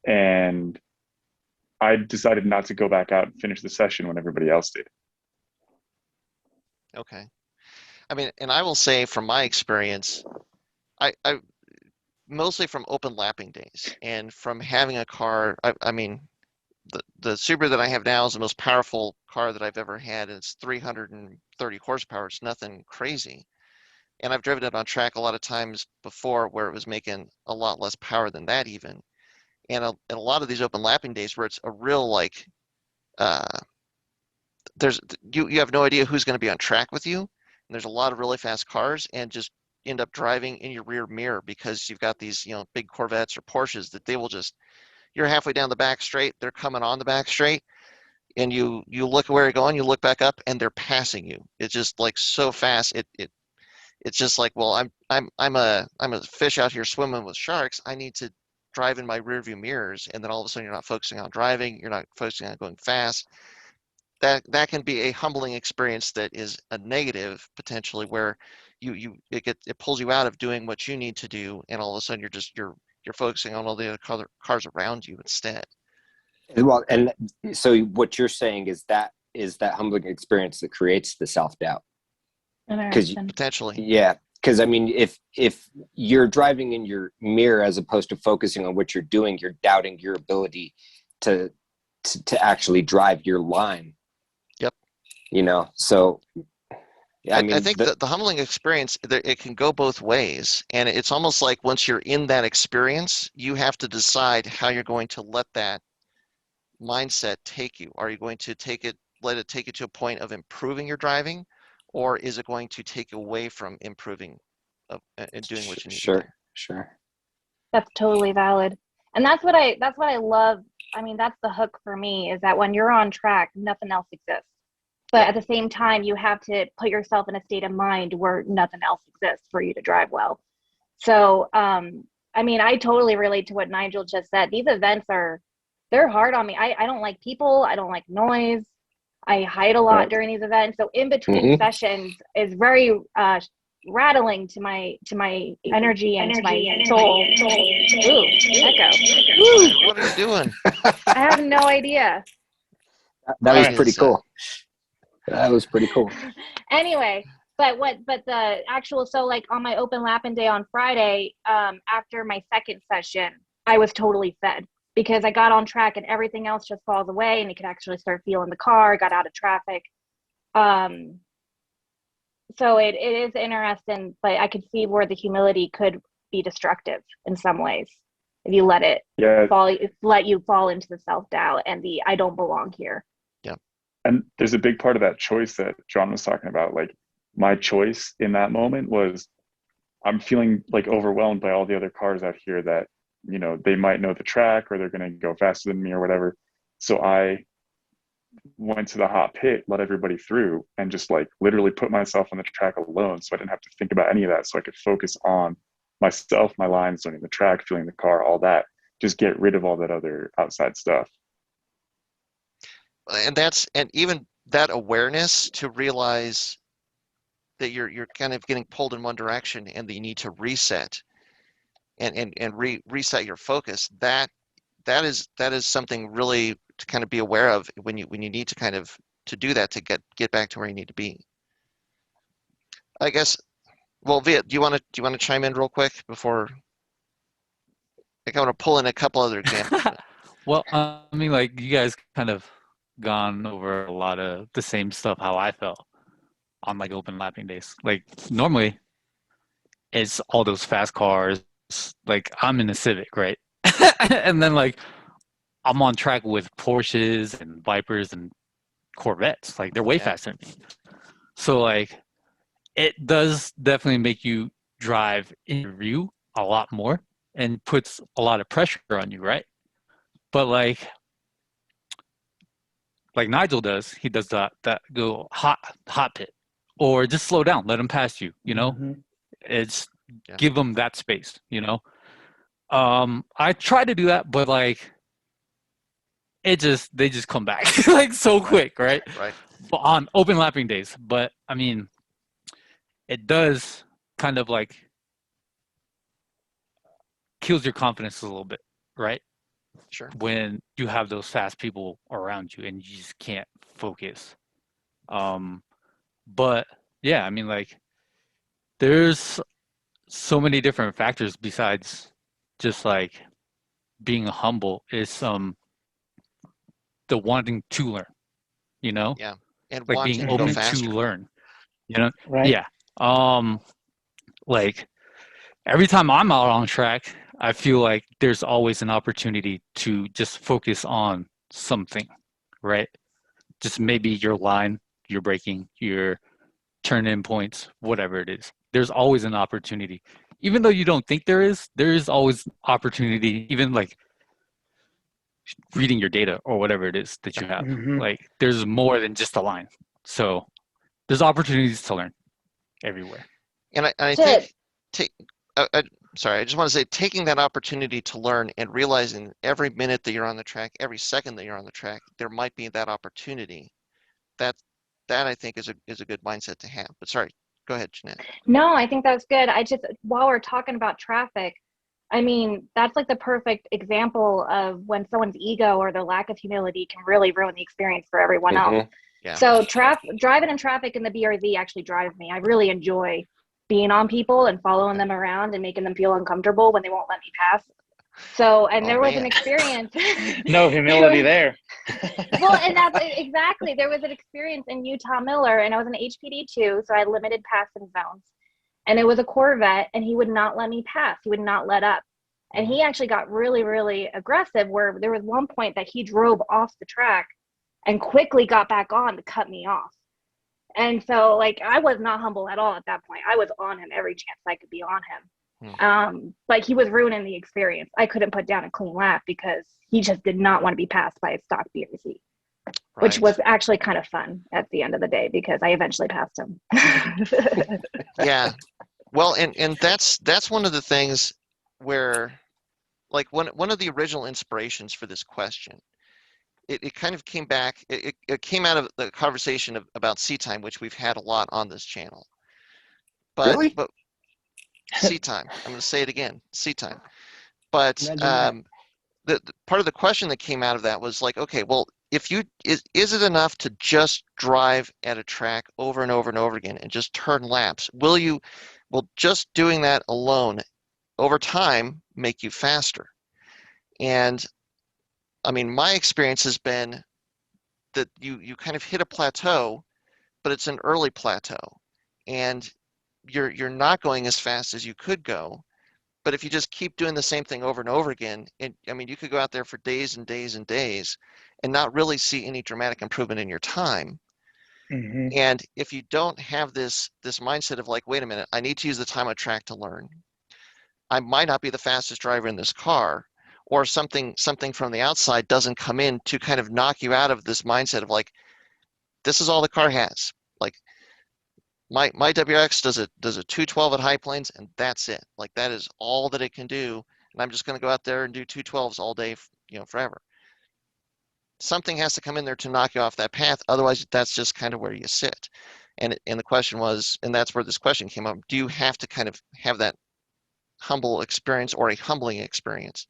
and I decided not to go back out and finish the session when everybody else did. Okay. I mean, and I will say from my experience, I mostly from open lapping days and from having a car. I mean, the Subaru that I have now is the most powerful car that I've ever had, and it's 330 horsepower. It's nothing crazy. And I've driven it on track a lot of times before where it was making a lot less power than that even. And a lot of these open lapping days where it's a real like, you have no idea who's going to be on track with you. And there's a lot of really fast cars and just end up driving in your rear mirror because you've got these, big Corvettes or Porsches that they will just, you're halfway down the back straight, they're coming on the back straight, and you look where you're going, you look back up, and they're passing you. It's just like so fast. It's just like, well, I'm a fish out here swimming with sharks. I need to drive in my rearview mirrors, and then all of a sudden you're not focusing on driving, you're not focusing on going fast. That can be a humbling experience that is a negative potentially, where it pulls you out of doing what you need to do, and all of a sudden you're focusing on all the other cars around you instead. Well, and so what you're saying is that humbling experience that creates the self-doubt. Because potentially, yeah, because I mean, if you're driving in your mirror as opposed to focusing on what you're doing, you're doubting your ability to actually drive your line. Yep. So yeah, I think the humbling experience, it can go both ways, and it's almost like once you're in that experience, you have to decide how you're going to let that mindset take you. Are you going to let it take you to a point of improving your driving, or is it going to take away from improving and doing what you need to do? Sure. That's totally valid. And that's what I love. I mean, that's the hook for me, is that when you're on track, nothing else exists. But at the same time, you have to put yourself in a state of mind where nothing else exists for you to drive well. So, I mean, I totally relate to what Nigel just said. These events they're hard on me. I don't like people. I don't like noise. I hide a lot during these events. So in between sessions is very rattling to my energy and to my soul. Ooh, echo. Ooh. What are you doing? I have no idea. That was pretty cool. That was pretty cool. Anyway, but the actual, so like on my open lapping day on Friday, after my second session, I was totally fed because I got on track and everything else just falls away and you can actually start feeling the car, got out of traffic. So it is interesting, but I could see where the humility could be destructive in some ways if you let it let you fall into the self-doubt and the I don't belong here. And there's a big part of that choice that John was talking about. Like my choice in that moment was, I'm feeling like overwhelmed by all the other cars out here that, they might know the track or they're going to go faster than me or whatever. So I went to the hot pit, let everybody through, and just like literally put myself on the track alone. So I didn't have to think about any of that. So I could focus on myself, my lines, learning the track, feeling the car, all that, just get rid of all that other outside stuff. And even that awareness to realize that you're kind of getting pulled in one direction and that you need to reset and reset your focus. That is something really to kind of be aware of when you need to kind of to do that to get back to where you need to be. I guess. Well, Viet, do you want to chime in real quick before? I want to pull in a couple other examples. Well, I mean, like you guys kind of gone over a lot of the same stuff how I felt on like open lapping days. Like normally it's all those fast cars, like I'm in a Civic, right? And then like I'm on track with Porsches and Vipers and Corvettes. Like they're way faster than me. So like it does definitely make you drive in your view a lot more and puts a lot of pressure on you, right? But like Nigel does, he does that go hot pit, or just slow down, let him pass you. It's give them that space. I try to do that, but like they just come back like so quick, right? Right. But on open lapping days, but I mean, it does kind of like kills your confidence a little bit, right? Sure. When you have those fast people around you and you just can't focus. But yeah, I mean, like, there's so many different factors besides just like being humble. Is the wanting to learn, you know? Yeah. And like wanting being to go open faster. to learn, you know? Right. Yeah. Like every time I'm out on track, I feel like there's always an opportunity to just focus on something, right? Just maybe your line, your braking, your turn in points, whatever it is. There's always an opportunity. Even though you don't think there is always opportunity, even like reading your data or whatever it is that you have. Mm-hmm. Like there's more than just a line. So there's opportunities to learn everywhere. And I think, sorry, I just want to say, taking that opportunity to learn and realizing every minute that you're on the track, every second that you're on the track, there might be that opportunity. That I think is a good mindset to have. But sorry, go ahead, Jeanette. No, I think that's good. While we're talking about traffic, I mean, that's like the perfect example of when someone's ego or their lack of humility can really ruin the experience for everyone else. Yeah. So driving in traffic in the BRZ actually drives me. I really enjoy being on people and following them around and making them feel uncomfortable when they won't let me pass. So, and there was an experience. No humility there. Well, and that's exactly, there was an experience in Utah Miller, and I was an HPD2, so I had limited passing zones. And it was a Corvette, and he would not let me pass. He would not let up. And he actually got really, really aggressive, where there was one point that he drove off the track and quickly got back on to cut me off. And so, like, I was not humble at all at that point. I was on him every chance I could be on him. But he was ruining the experience. I couldn't put down a clean lap because he just did not want to be passed by a stock BRZ, which was actually kind of fun at the end of the day because I eventually passed him. Yeah. Well, and that's one of the things where, like, one of the original inspirations for this question, it kind of came back, it came out of the conversation about seat time, which we've had a lot on this channel. But, Really? But seat time. I'm going to say it again, seat time. But the part of the question that came out of that was like, okay, well, if you is it enough to just drive at a track over and over and over again and just turn laps? Will just doing that alone over time make you faster? And I mean, my experience has been that you kind of hit a plateau, but it's an early plateau, and you're not going as fast as you could go. But if you just keep doing the same thing over and over again, I mean, you could go out there for days and days and days and not really see any dramatic improvement in your time. Mm-hmm. And if you don't have this mindset of like, wait a minute, I need to use the time on track to learn. I might not be the fastest driver in this car, or something from the outside doesn't come in to kind of knock you out of this mindset of like, this is all the car has. Like, my WX does a 212 at high planes, and that's it. Like, that is all that it can do, and I'm just going to go out there and do 212s all day, forever. Something has to come in there to knock you off that path. Otherwise, that's just kind of where you sit. And the question was, and that's where this question came up, do you have to kind of have that humble experience or a humbling experience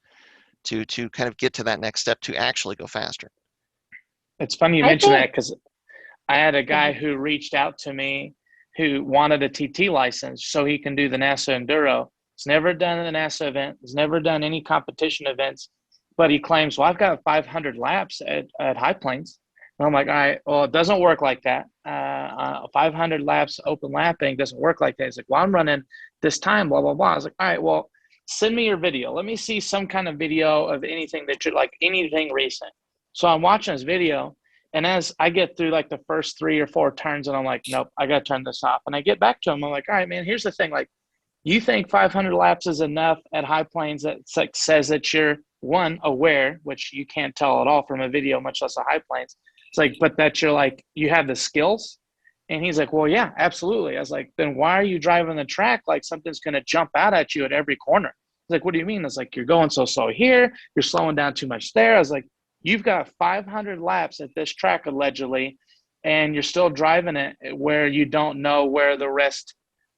to kind of get to that next step to actually go faster? It's funny you mention that, because I had a guy who reached out to me who wanted a TT license so he can do the NASA Enduro. He's never done a NASA event. He's never done any competition events, but he claims, well, I've got 500 laps at high planes. And I'm like, all right, well, it doesn't work like that. 500 laps open lapping doesn't work like that. He's like, well, I'm running this time, blah, blah, blah. I was like, all right, well, send me your video. Let me see some kind of video of anything that you're like, anything recent. So I'm watching this video, and as I get through like the first 3 or 4 turns, and I'm like, nope, I got to turn this off. And I get back to him. I'm like, all right, man, here's the thing. Like, you think 500 laps is enough at high planes that says that you're, one, aware, which you can't tell at all from a video, much less a high planes. It's like, but that you're like, you have the skills. And he's like, well, yeah, absolutely. I was like, then why are you driving the track like something's going to jump out at you at every corner? He's like, what do you mean? I was like, you're going so slow here. You're slowing down too much there. I was like, you've got 500 laps at this track allegedly, and you're still driving it where you don't know where the rest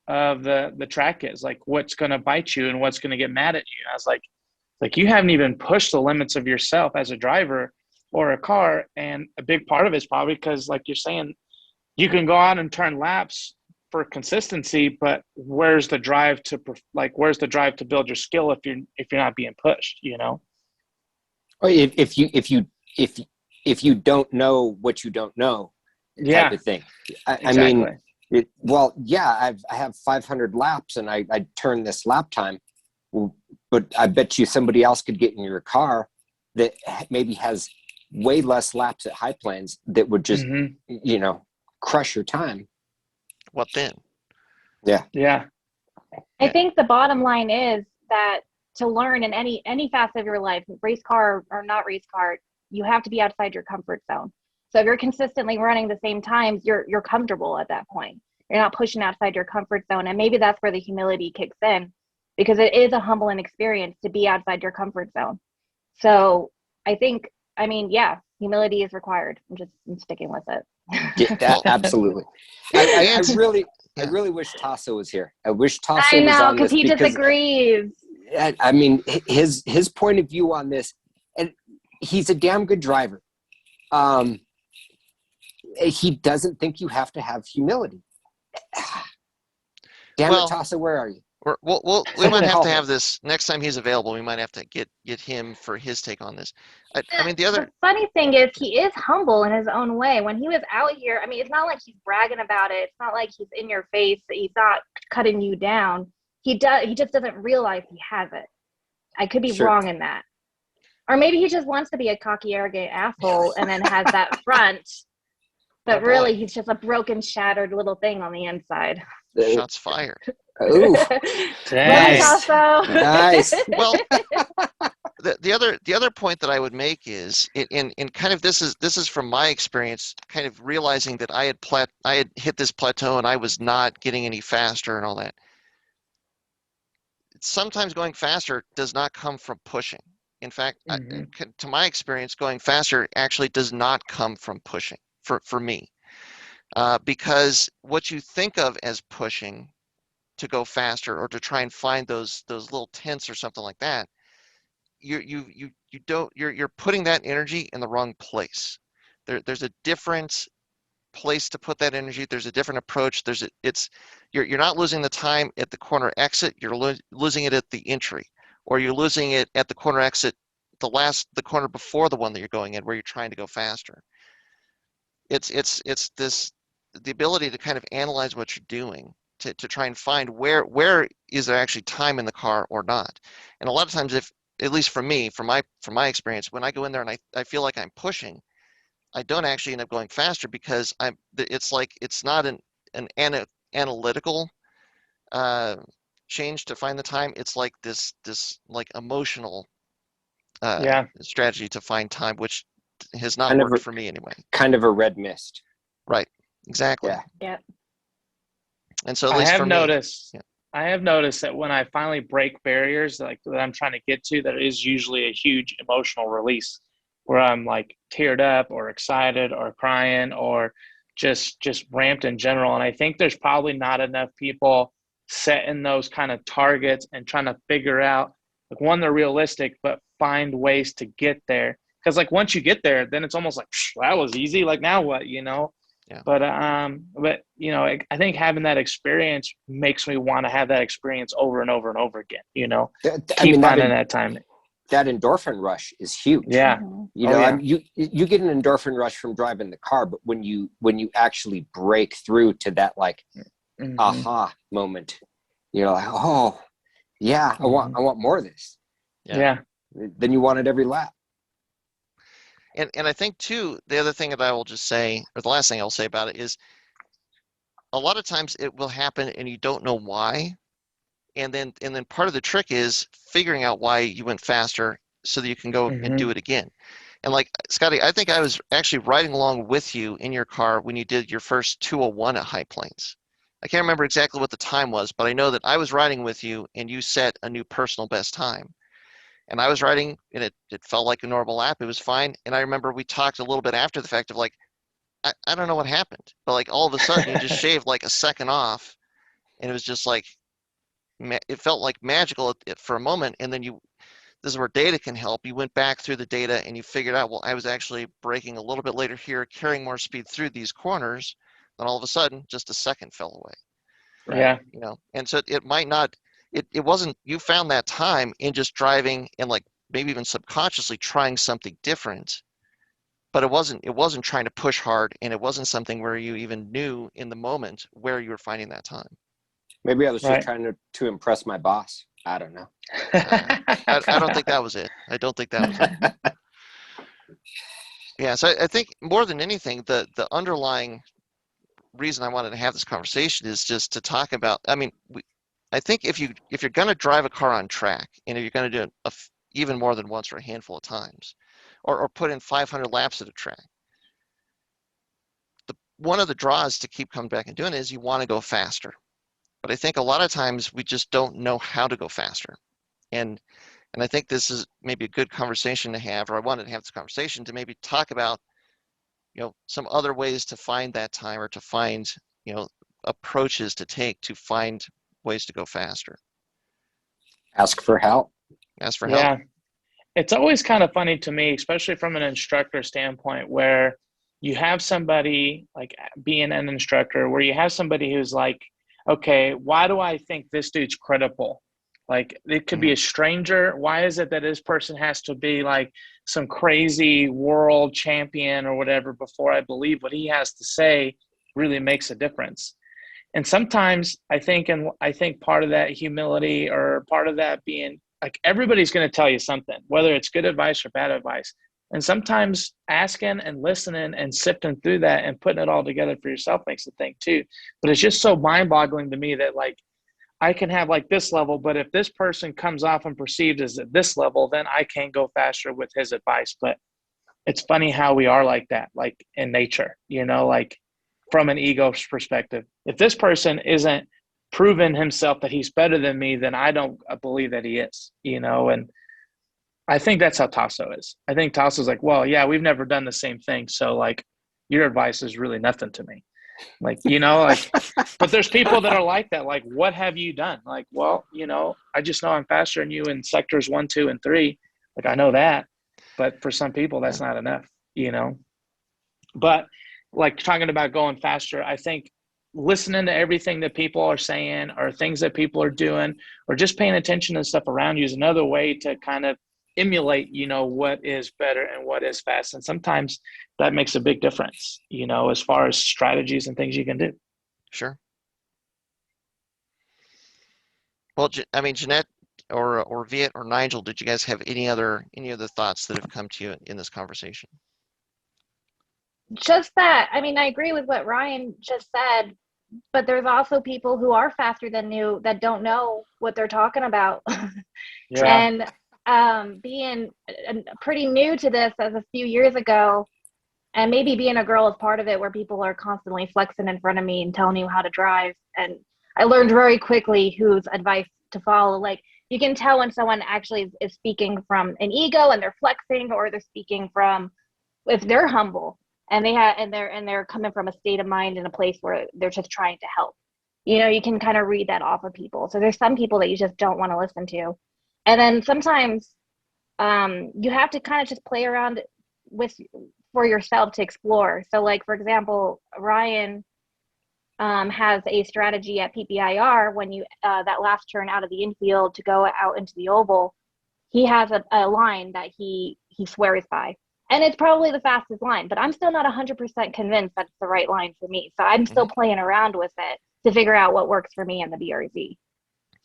of the track is, like what's going to bite you and what's going to get mad at you. And I was like you haven't even pushed the limits of yourself as a driver or a car. And a big part of it is probably because, like you're saying, you can go out and turn laps for consistency, but where's the drive to build your skill if you're not being pushed, you know? Or if you don't know what you don't know, type of thing. I mean, I have 500 laps and I turn this lap time, but I bet you somebody else could get in your car that maybe has way less laps at high plains that would just, crush your time. What then? Yeah. I think the bottom line is that to learn in any facet of your life, race car or not race car, you have to be outside your comfort zone. So if you're consistently running the same times, you're comfortable at that point. You're not pushing outside your comfort zone. And maybe that's where the humility kicks in, because it is a humbling experience to be outside your comfort zone. So I think, humility is required. I'm sticking with it. Yeah, absolutely. I really wish Tasso was here. I wish Tasso was on this. Because he disagrees. I mean, his point of view on this, and he's a damn good driver. He doesn't think you have to have humility. Damn it, Tasso, where are you? We might have to have this next time he's available. We might have to get him for his take on this. The funny thing is he is humble in his own way. When he was out here, it's not like he's bragging about it. It's not like he's in your face. He's not cutting you down. He just doesn't realize he has it. I could be wrong in that. Or maybe he just wants to be a cocky, arrogant asshole and then has that front. But really, he's just a broken, shattered little thing on the inside. Shots fired. Ooh. Nice. Nice. Well, the other point that I would make is in kind of this is from my experience, kind of realizing that I had hit this plateau and I was not getting any faster and all that. Sometimes going faster does not come from pushing. In fact, to my experience, going faster actually does not come from pushing for me, because what you think of as pushing to go faster or to try and find those little tints or something like that, you're putting that energy in the wrong place. There's a different place to put that energy. There's a different approach. You're not losing the time at the corner exit. You're losing it at the entry, or you're losing it at the corner exit, the corner before the one that you're going in, where you're trying to go faster. It's the ability to kind of analyze what you're doing to try and find where is there actually time in the car or not. And a lot of times, if at least for me, from my experience, when I go in there and I feel like I'm pushing, I don't actually end up going faster because it's not an analytical change to find the time. It's like this like emotional strategy to find time, which has not worked for me anyway. Kind of a red mist. Right. Exactly. Yeah. And so at least I have noticed that when I finally break barriers like that I'm trying to get to, there is usually a huge emotional release where I'm like teared up or excited or crying or just ramped in general. And I think there's probably not enough people setting those kind of targets and trying to figure out, like, one, they're realistic, but find ways to get there. Because like once you get there, then it's almost like, that was easy. Like now what, Yeah. But I think having that experience makes me want to have that experience over and over and over again. Keep finding that time. That endorphin rush is huge. Yeah. You get an endorphin rush from driving the car, but when you actually break through to that like aha moment, you're like, oh yeah, I want more of this. Yeah. Then you want it every lap. And I think too, the other thing that I will just say, or the last thing I'll say about it is, a lot of times it will happen and you don't know why. And then part of the trick is figuring out why you went faster so that you can go and do it again. And like, Scotty, I think I was actually riding along with you in your car when you did your first 201 at High Plains. I can't remember exactly what the time was, but I know that I was riding with you and you set a new personal best time. And I was riding and it felt like a normal lap. It was fine. And I remember we talked a little bit after the fact of like, I don't know what happened, but like all of a sudden you just shaved like a second off. and it was just like it felt like magical for a moment, and then this is where data can help. You went back through the data and you figured out, well, I was actually braking a little bit later here, carrying more speed through these corners. Then all of a sudden, just a second fell away. Right? Yeah. You know, and so it might not, it wasn't, you found that time in just driving and like maybe even subconsciously trying something different, but it wasn't trying to push hard, and it wasn't something where you even knew in the moment where you were finding that time. Maybe I was just trying to impress my boss. I don't know. I don't think that was it. I don't think that was it. Yeah, so I think more than anything, the underlying reason I wanted to have this conversation is just to talk about. I mean, I think if you're going to drive a car on track, and if you're going to do it even more than once or a handful of times, or put in 500 laps at a track, one of the draws to keep coming back and doing it is you want to go faster. But I think a lot of times we just don't know how to go faster. And I think this is maybe a good conversation to have, or I wanted to have this conversation to maybe talk about, you know, some other ways to find that time, or to find, you know, approaches to take to find ways to go faster. Ask for help. Ask for help. Yeah. It's always kind of funny to me, especially from an instructor standpoint, where you have somebody like being an instructor, where you have somebody who's like, okay, why do I think this dude's credible? Like, it could be a stranger. Why is it that this person has to be like some crazy world champion or whatever before I believe what he has to say really makes a difference? And sometimes I think part of that humility, or part of that being like, everybody's going to tell you something, whether it's good advice or bad advice. And sometimes asking and listening and sifting through that and putting it all together for yourself makes a thing too. But it's just so mind-boggling to me that like, I can have like this level, but if this person comes off and perceived as at this level, then I can go faster with his advice. But it's funny how we are like that, like in nature, you know, like from an ego perspective. If this person isn't proven himself that he's better than me, then I don't believe that he is, you know. And I think that's how Tasso is. I think Tasso's like, well, yeah, we've never done the same thing, so like your advice is really nothing to me. Like, you know, like, but there's people that are like that. Like, what have you done? Like, well, you know, I just know I'm faster than you in sectors 1, 2, and 3. Like, I know that, but for some people that's not enough, you know. But like talking about going faster, I think listening to everything that people are saying, or things that people are doing, or just paying attention to stuff around you is another way to kind of emulate, you know, what is better and what is fast. And sometimes that makes a big difference, you know, as far as strategies and things you can do. Sure. Well, I mean, Jeanette or Viet or Nigel, did you guys have any other thoughts that have come to you in this conversation? Just that, I mean, I agree with what Ryan just said, but there's also people who are faster than you that don't know what they're talking about. Yeah. And being pretty new to this as a few years ago, and maybe being a girl is part of it, where people are constantly flexing in front of me and telling you how to drive. And I learned very quickly whose advice to follow. Like, you can tell when someone actually is speaking from an ego and they're flexing, or they're speaking from, if they're humble and they're coming from a state of mind in a place where they're just trying to help. You know, you can kind of read that off of people. So there's some people that you just don't want to listen to. And then sometimes you have to kind of just play around for yourself to explore. So like, for example, Ryan has a strategy at PPIR when you that last turn out of the infield to go out into the oval. He has a line that he swears by. And it's probably the fastest line, but I'm still not 100% convinced that's the right line for me. So I'm still playing around with it to figure out what works for me in the BRZ.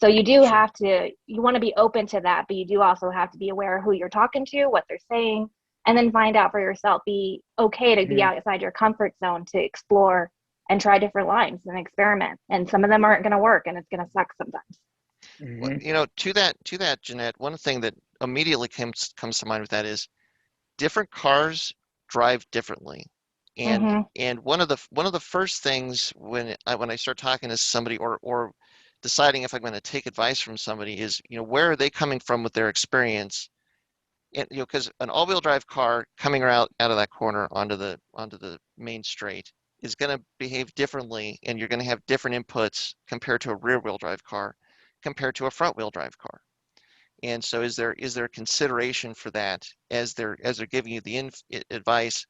So you do have to, you want to be open to that, but you do also have to be aware of who you're talking to, what they're saying, and then find out for yourself. Be okay to be outside your comfort zone, to explore and try different lines and experiment. And some of them aren't going to work, and it's going to suck sometimes. Well, you know, to that, Jeanette, one thing that immediately comes to mind with that is different cars drive differently. And and one of the first things when I start talking to somebody or deciding if I'm going to take advice from somebody is, you know, where are they coming from with their experience? And, you know, because an all-wheel drive car coming out of that corner onto the main straight is going to behave differently, and you're going to have different inputs compared to a rear-wheel drive car, compared to a front-wheel drive car. And so, is there consideration for that as they're giving you the advice?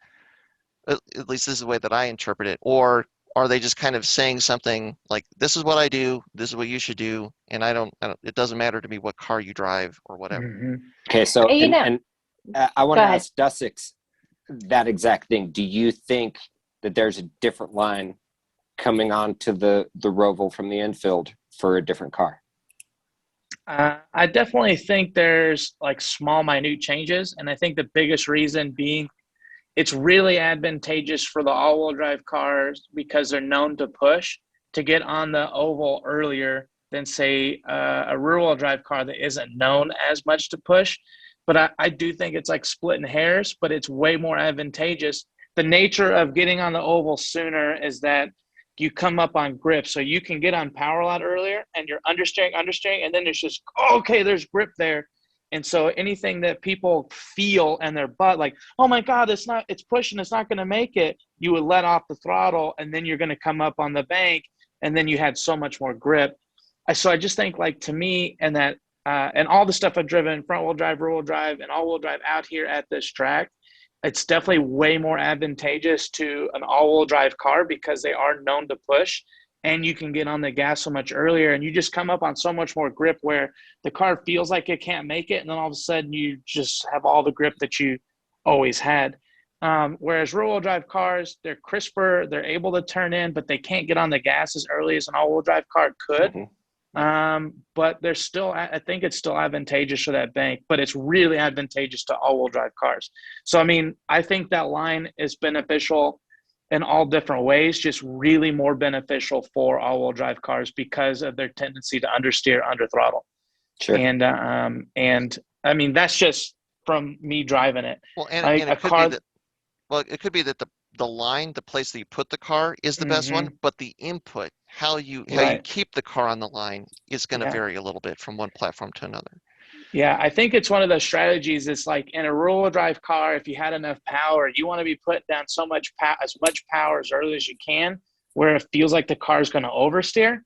At least this is the way that I interpret it. Or are they just kind of saying something like, "This is what I do. This is what you should do," and I don't it doesn't matter to me what car you drive or whatever. Mm-hmm. Okay, so I want to ask DSX that exact thing. Do you think that there's a different line coming onto the Roval from the infield for a different car? I definitely think there's like small, minute changes. And I think the biggest reason being it's really advantageous for the all-wheel drive cars because they're known to push to get on the oval earlier than, say, a rear-wheel drive car that isn't known as much to push. But I do think it's like splitting hairs, but it's way more advantageous. The nature of getting on the oval sooner is that you come up on grip, so you can get on power a lot earlier, and you're understeering, and then it's just, oh, okay, there's grip there. And so anything that people feel in their butt, like, oh my God, it's pushing, it's not going to make it, you would let off the throttle, and then you're going to come up on the bank, and then you had so much more grip. So I just think, like, to me, and that, and all the stuff I've driven, front wheel drive, rear wheel drive, and all wheel drive out here at this track, it's definitely way more advantageous to an all-wheel drive car because they are known to push, and you can get on the gas so much earlier, and you just come up on so much more grip where the car feels like it can't make it, and then all of a sudden you just have all the grip that you always had. Whereas rear-wheel drive cars, they're crisper, they're able to turn in, but they can't get on the gas as early as an all-wheel drive car could. Mm-hmm. But they're still, I think it's still advantageous for that bank, but it's really advantageous to all-wheel drive cars. So, I mean, I think that line is beneficial in all different ways, just really more beneficial for all-wheel drive cars because of their tendency to understeer, under throttle. Sure. And I mean, that's just from me driving it. Well, and it could be that the line, the place that you put the car is the best one, but the input, how you keep the car on the line is going to vary a little bit from one platform to another. Yeah, I think it's one of those strategies. It's like in a rear-wheel drive car, if you had enough power, you want to be putting down as much power as early as you can, where it feels like the car is going to oversteer,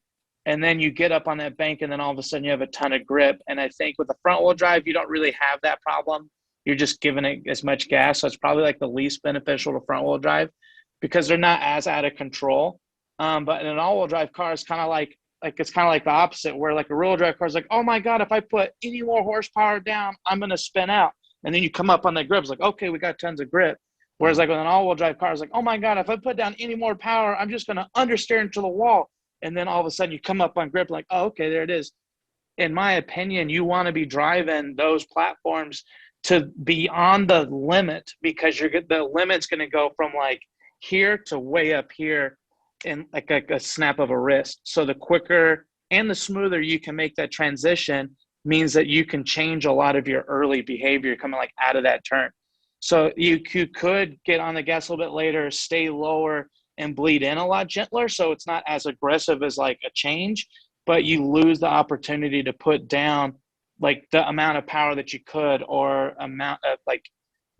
and then you get up on that bank, and then all of a sudden you have a ton of grip. And I think with the front-wheel drive, you don't really have that problem. You're just giving it as much gas, so it's probably like the least beneficial to front-wheel drive because they're not as out of control. But in an all-wheel drive car, it's kind of like the opposite, where like a rear-wheel drive car is like, oh my God, if I put any more horsepower down, I'm going to spin out. And then you come up on that grip, it's like, okay, we got tons of grip. Whereas like with an all-wheel drive car, it's like, oh my God, if I put down any more power, I'm just going to understeer into the wall. And then all of a sudden you come up on grip, like, oh, okay, there it is. In my opinion, you want to be driving those platforms to be on the limit because the limit's going to go from like here to way up here in like a snap of a wrist. So the quicker and the smoother you can make that transition means that you can change a lot of your early behavior coming like out of that turn. So you could get on the gas a little bit later, stay lower, and bleed in a lot gentler. So it's not as aggressive as like a change, but you lose the opportunity to put down like the amount of power that you could, or amount of like,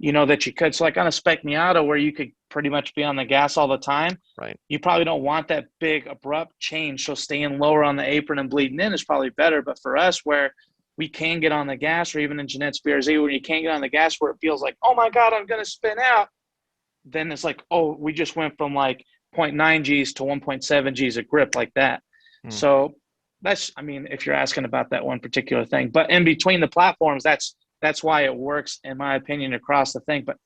that you could. So like on a Spec Miata where you could pretty much be on the gas all the time, right? You probably don't want that big abrupt change. So staying lower on the apron and bleeding in is probably better. But for us, where we can get on the gas, or even in Jeanette's BRZ, where you can't get on the gas, where it feels like, oh my God, I'm going to spin out. Then it's like, oh, we just went from like 0.9 Gs to 1.7 Gs of grip like that. So that's, I mean, if you're asking about that one particular thing, but in between the platforms, that's why it works, in my opinion, across the thing. But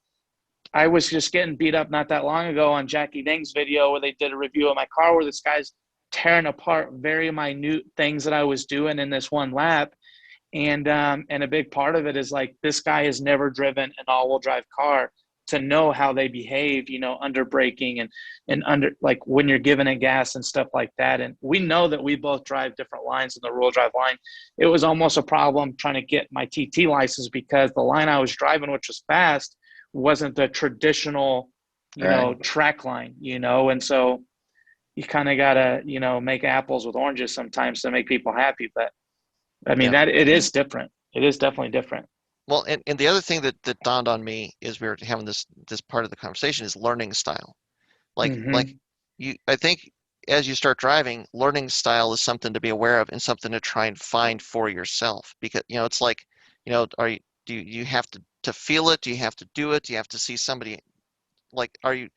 I was just getting beat up not that long ago on Jackie Ding's video where they did a review of my car where this guy's tearing apart very minute things that I was doing in this one lap. And a big part of it is like, this guy has never driven an all-wheel drive car to know how they behave, under braking and under, like when you're giving it gas and stuff like that. And we know that we both drive different lines in the rear drive line. It was almost a problem trying to get my TT license because the line I was driving, which was fast, wasn't the traditional, track line, and so you kind of got to, make apples with oranges sometimes to make people happy. But I mean, that it is different. It is definitely different. Well, and the other thing that dawned on me is we were having this part of the conversation is learning style. Like I think as you start driving, learning style is something to be aware of and something to try and find for yourself, because it's like, do you have to feel it? Do you have to do it? Do you have to see somebody, like, do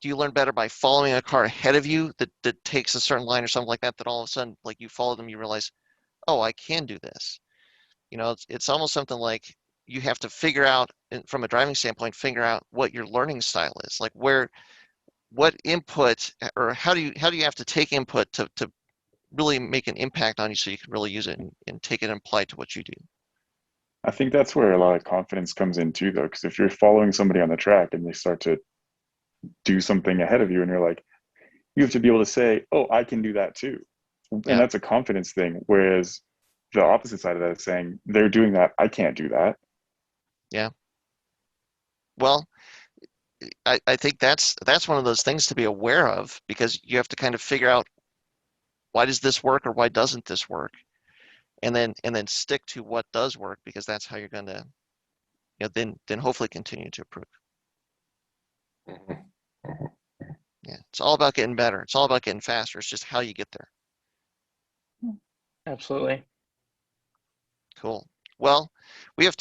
you learn better by following a car ahead of you that takes a certain line or something like that all of a sudden, like, you follow them, you realize, oh, I can do this. It's almost something like you have to figure out, from a driving standpoint, figure out what your learning style is, like what input, or how do you have to take input to really make an impact on you so you can really use it and take it and apply it to what you do. I think that's where a lot of confidence comes in too, though, because if you're following somebody on the track and they start to do something ahead of you and you're like, you have to be able to say, oh, I can do that too. And that's a confidence thing. Whereas the opposite side of that is saying, they're doing that, I can't do that. Yeah. Well, I think that's one of those things to be aware of, because you have to kind of figure out, why does this work or why doesn't this work? And then stick to what does work, because that's how you're going to, then hopefully continue to improve. Yeah, it's all about getting better. It's all about getting faster. It's just how you get there. Absolutely. Cool. Well, we've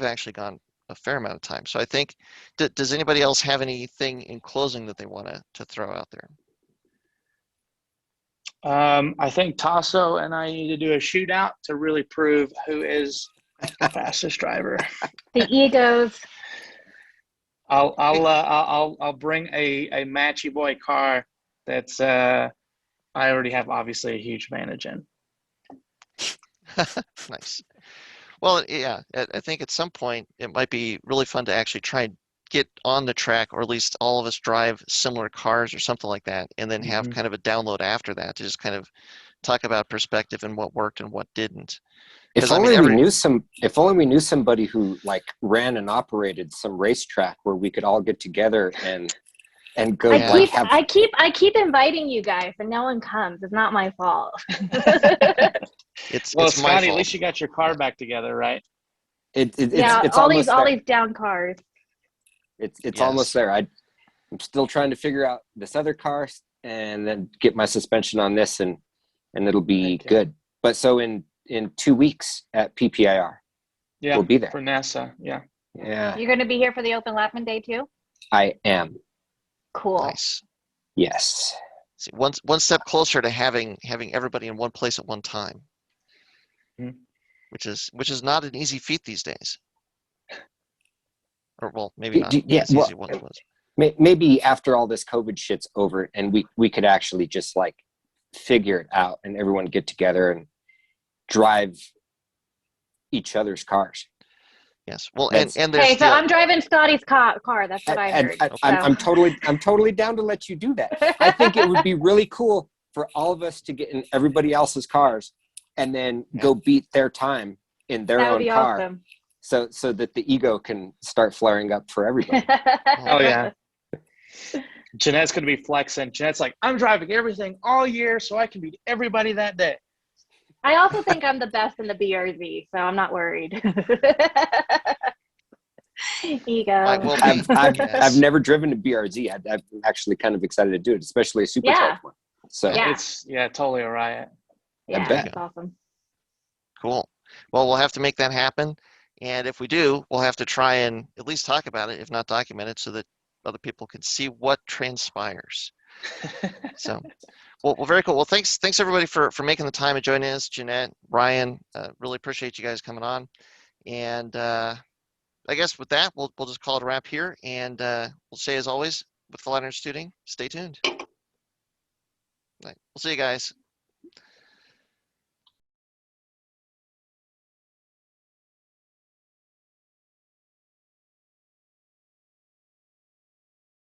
actually gone a fair amount of time. So I think, does anybody else have anything in closing that they want to throw out there? I think Tasso and I need to do a shootout to really prove who is the fastest driver. The egos. I'll bring a matchy boy car that's I already have obviously a huge advantage in. Nice. Well, yeah, I think at some point it might be really fun to actually try and get on the track, or at least all of us drive similar cars or something like that, and then have kind of a download after that to just kind of talk about perspective and what worked and what didn't. If only we knew somebody who like ran and operated some racetrack where we could all get together and go. I keep inviting you guys, and no one comes. It's not my fault. It's Scotty, my fault. at least you got your car back together, right? It's all these down cars. It's almost there. I'm still trying to figure out this other car and then get my suspension on this, and it'll be good. But so in 2 weeks at PPIR, we'll be there for NASA. Yeah. You're going to be here for the open lapping day too? I am. Cool. Nice. Yes. See, one step closer to having everybody in one place at one time, which is not an easy feat these days. Or, well, maybe not as easy once was. Maybe after all this COVID shit's over, and we could actually just like figure it out, and everyone get together and drive each other's cars. Yes. Well, and there's so I'm driving Scotty's car. That's what I heard. I'm totally down to let you do that. I think it would be really cool for all of us to get in everybody else's cars and then go beat their time in their own car. Awesome. So that the ego can start flaring up for everybody. Oh yeah. Jeanette's going to be flexing. Jeanette's like, I'm driving everything all year so I can beat everybody that day. I also think I'm the best in the BRZ, so I'm not worried. Ego. I've never driven a BRZ. I'm actually kind of excited to do it, especially a supercharged one. So it's totally a riot. Yeah, that's awesome. Cool. Well, we'll have to make that happen. And if we do, we'll have to try and at least talk about it, if not document it, so that other people can see what transpires. So, well, very cool. Well, thanks everybody for making the time and joining us. Jeanette, Ryan, really appreciate you guys coming on. And I guess with that, we'll just call it a wrap here. And we'll say, as always, with Flatirons Tuning, stay tuned. All right, we'll see you guys.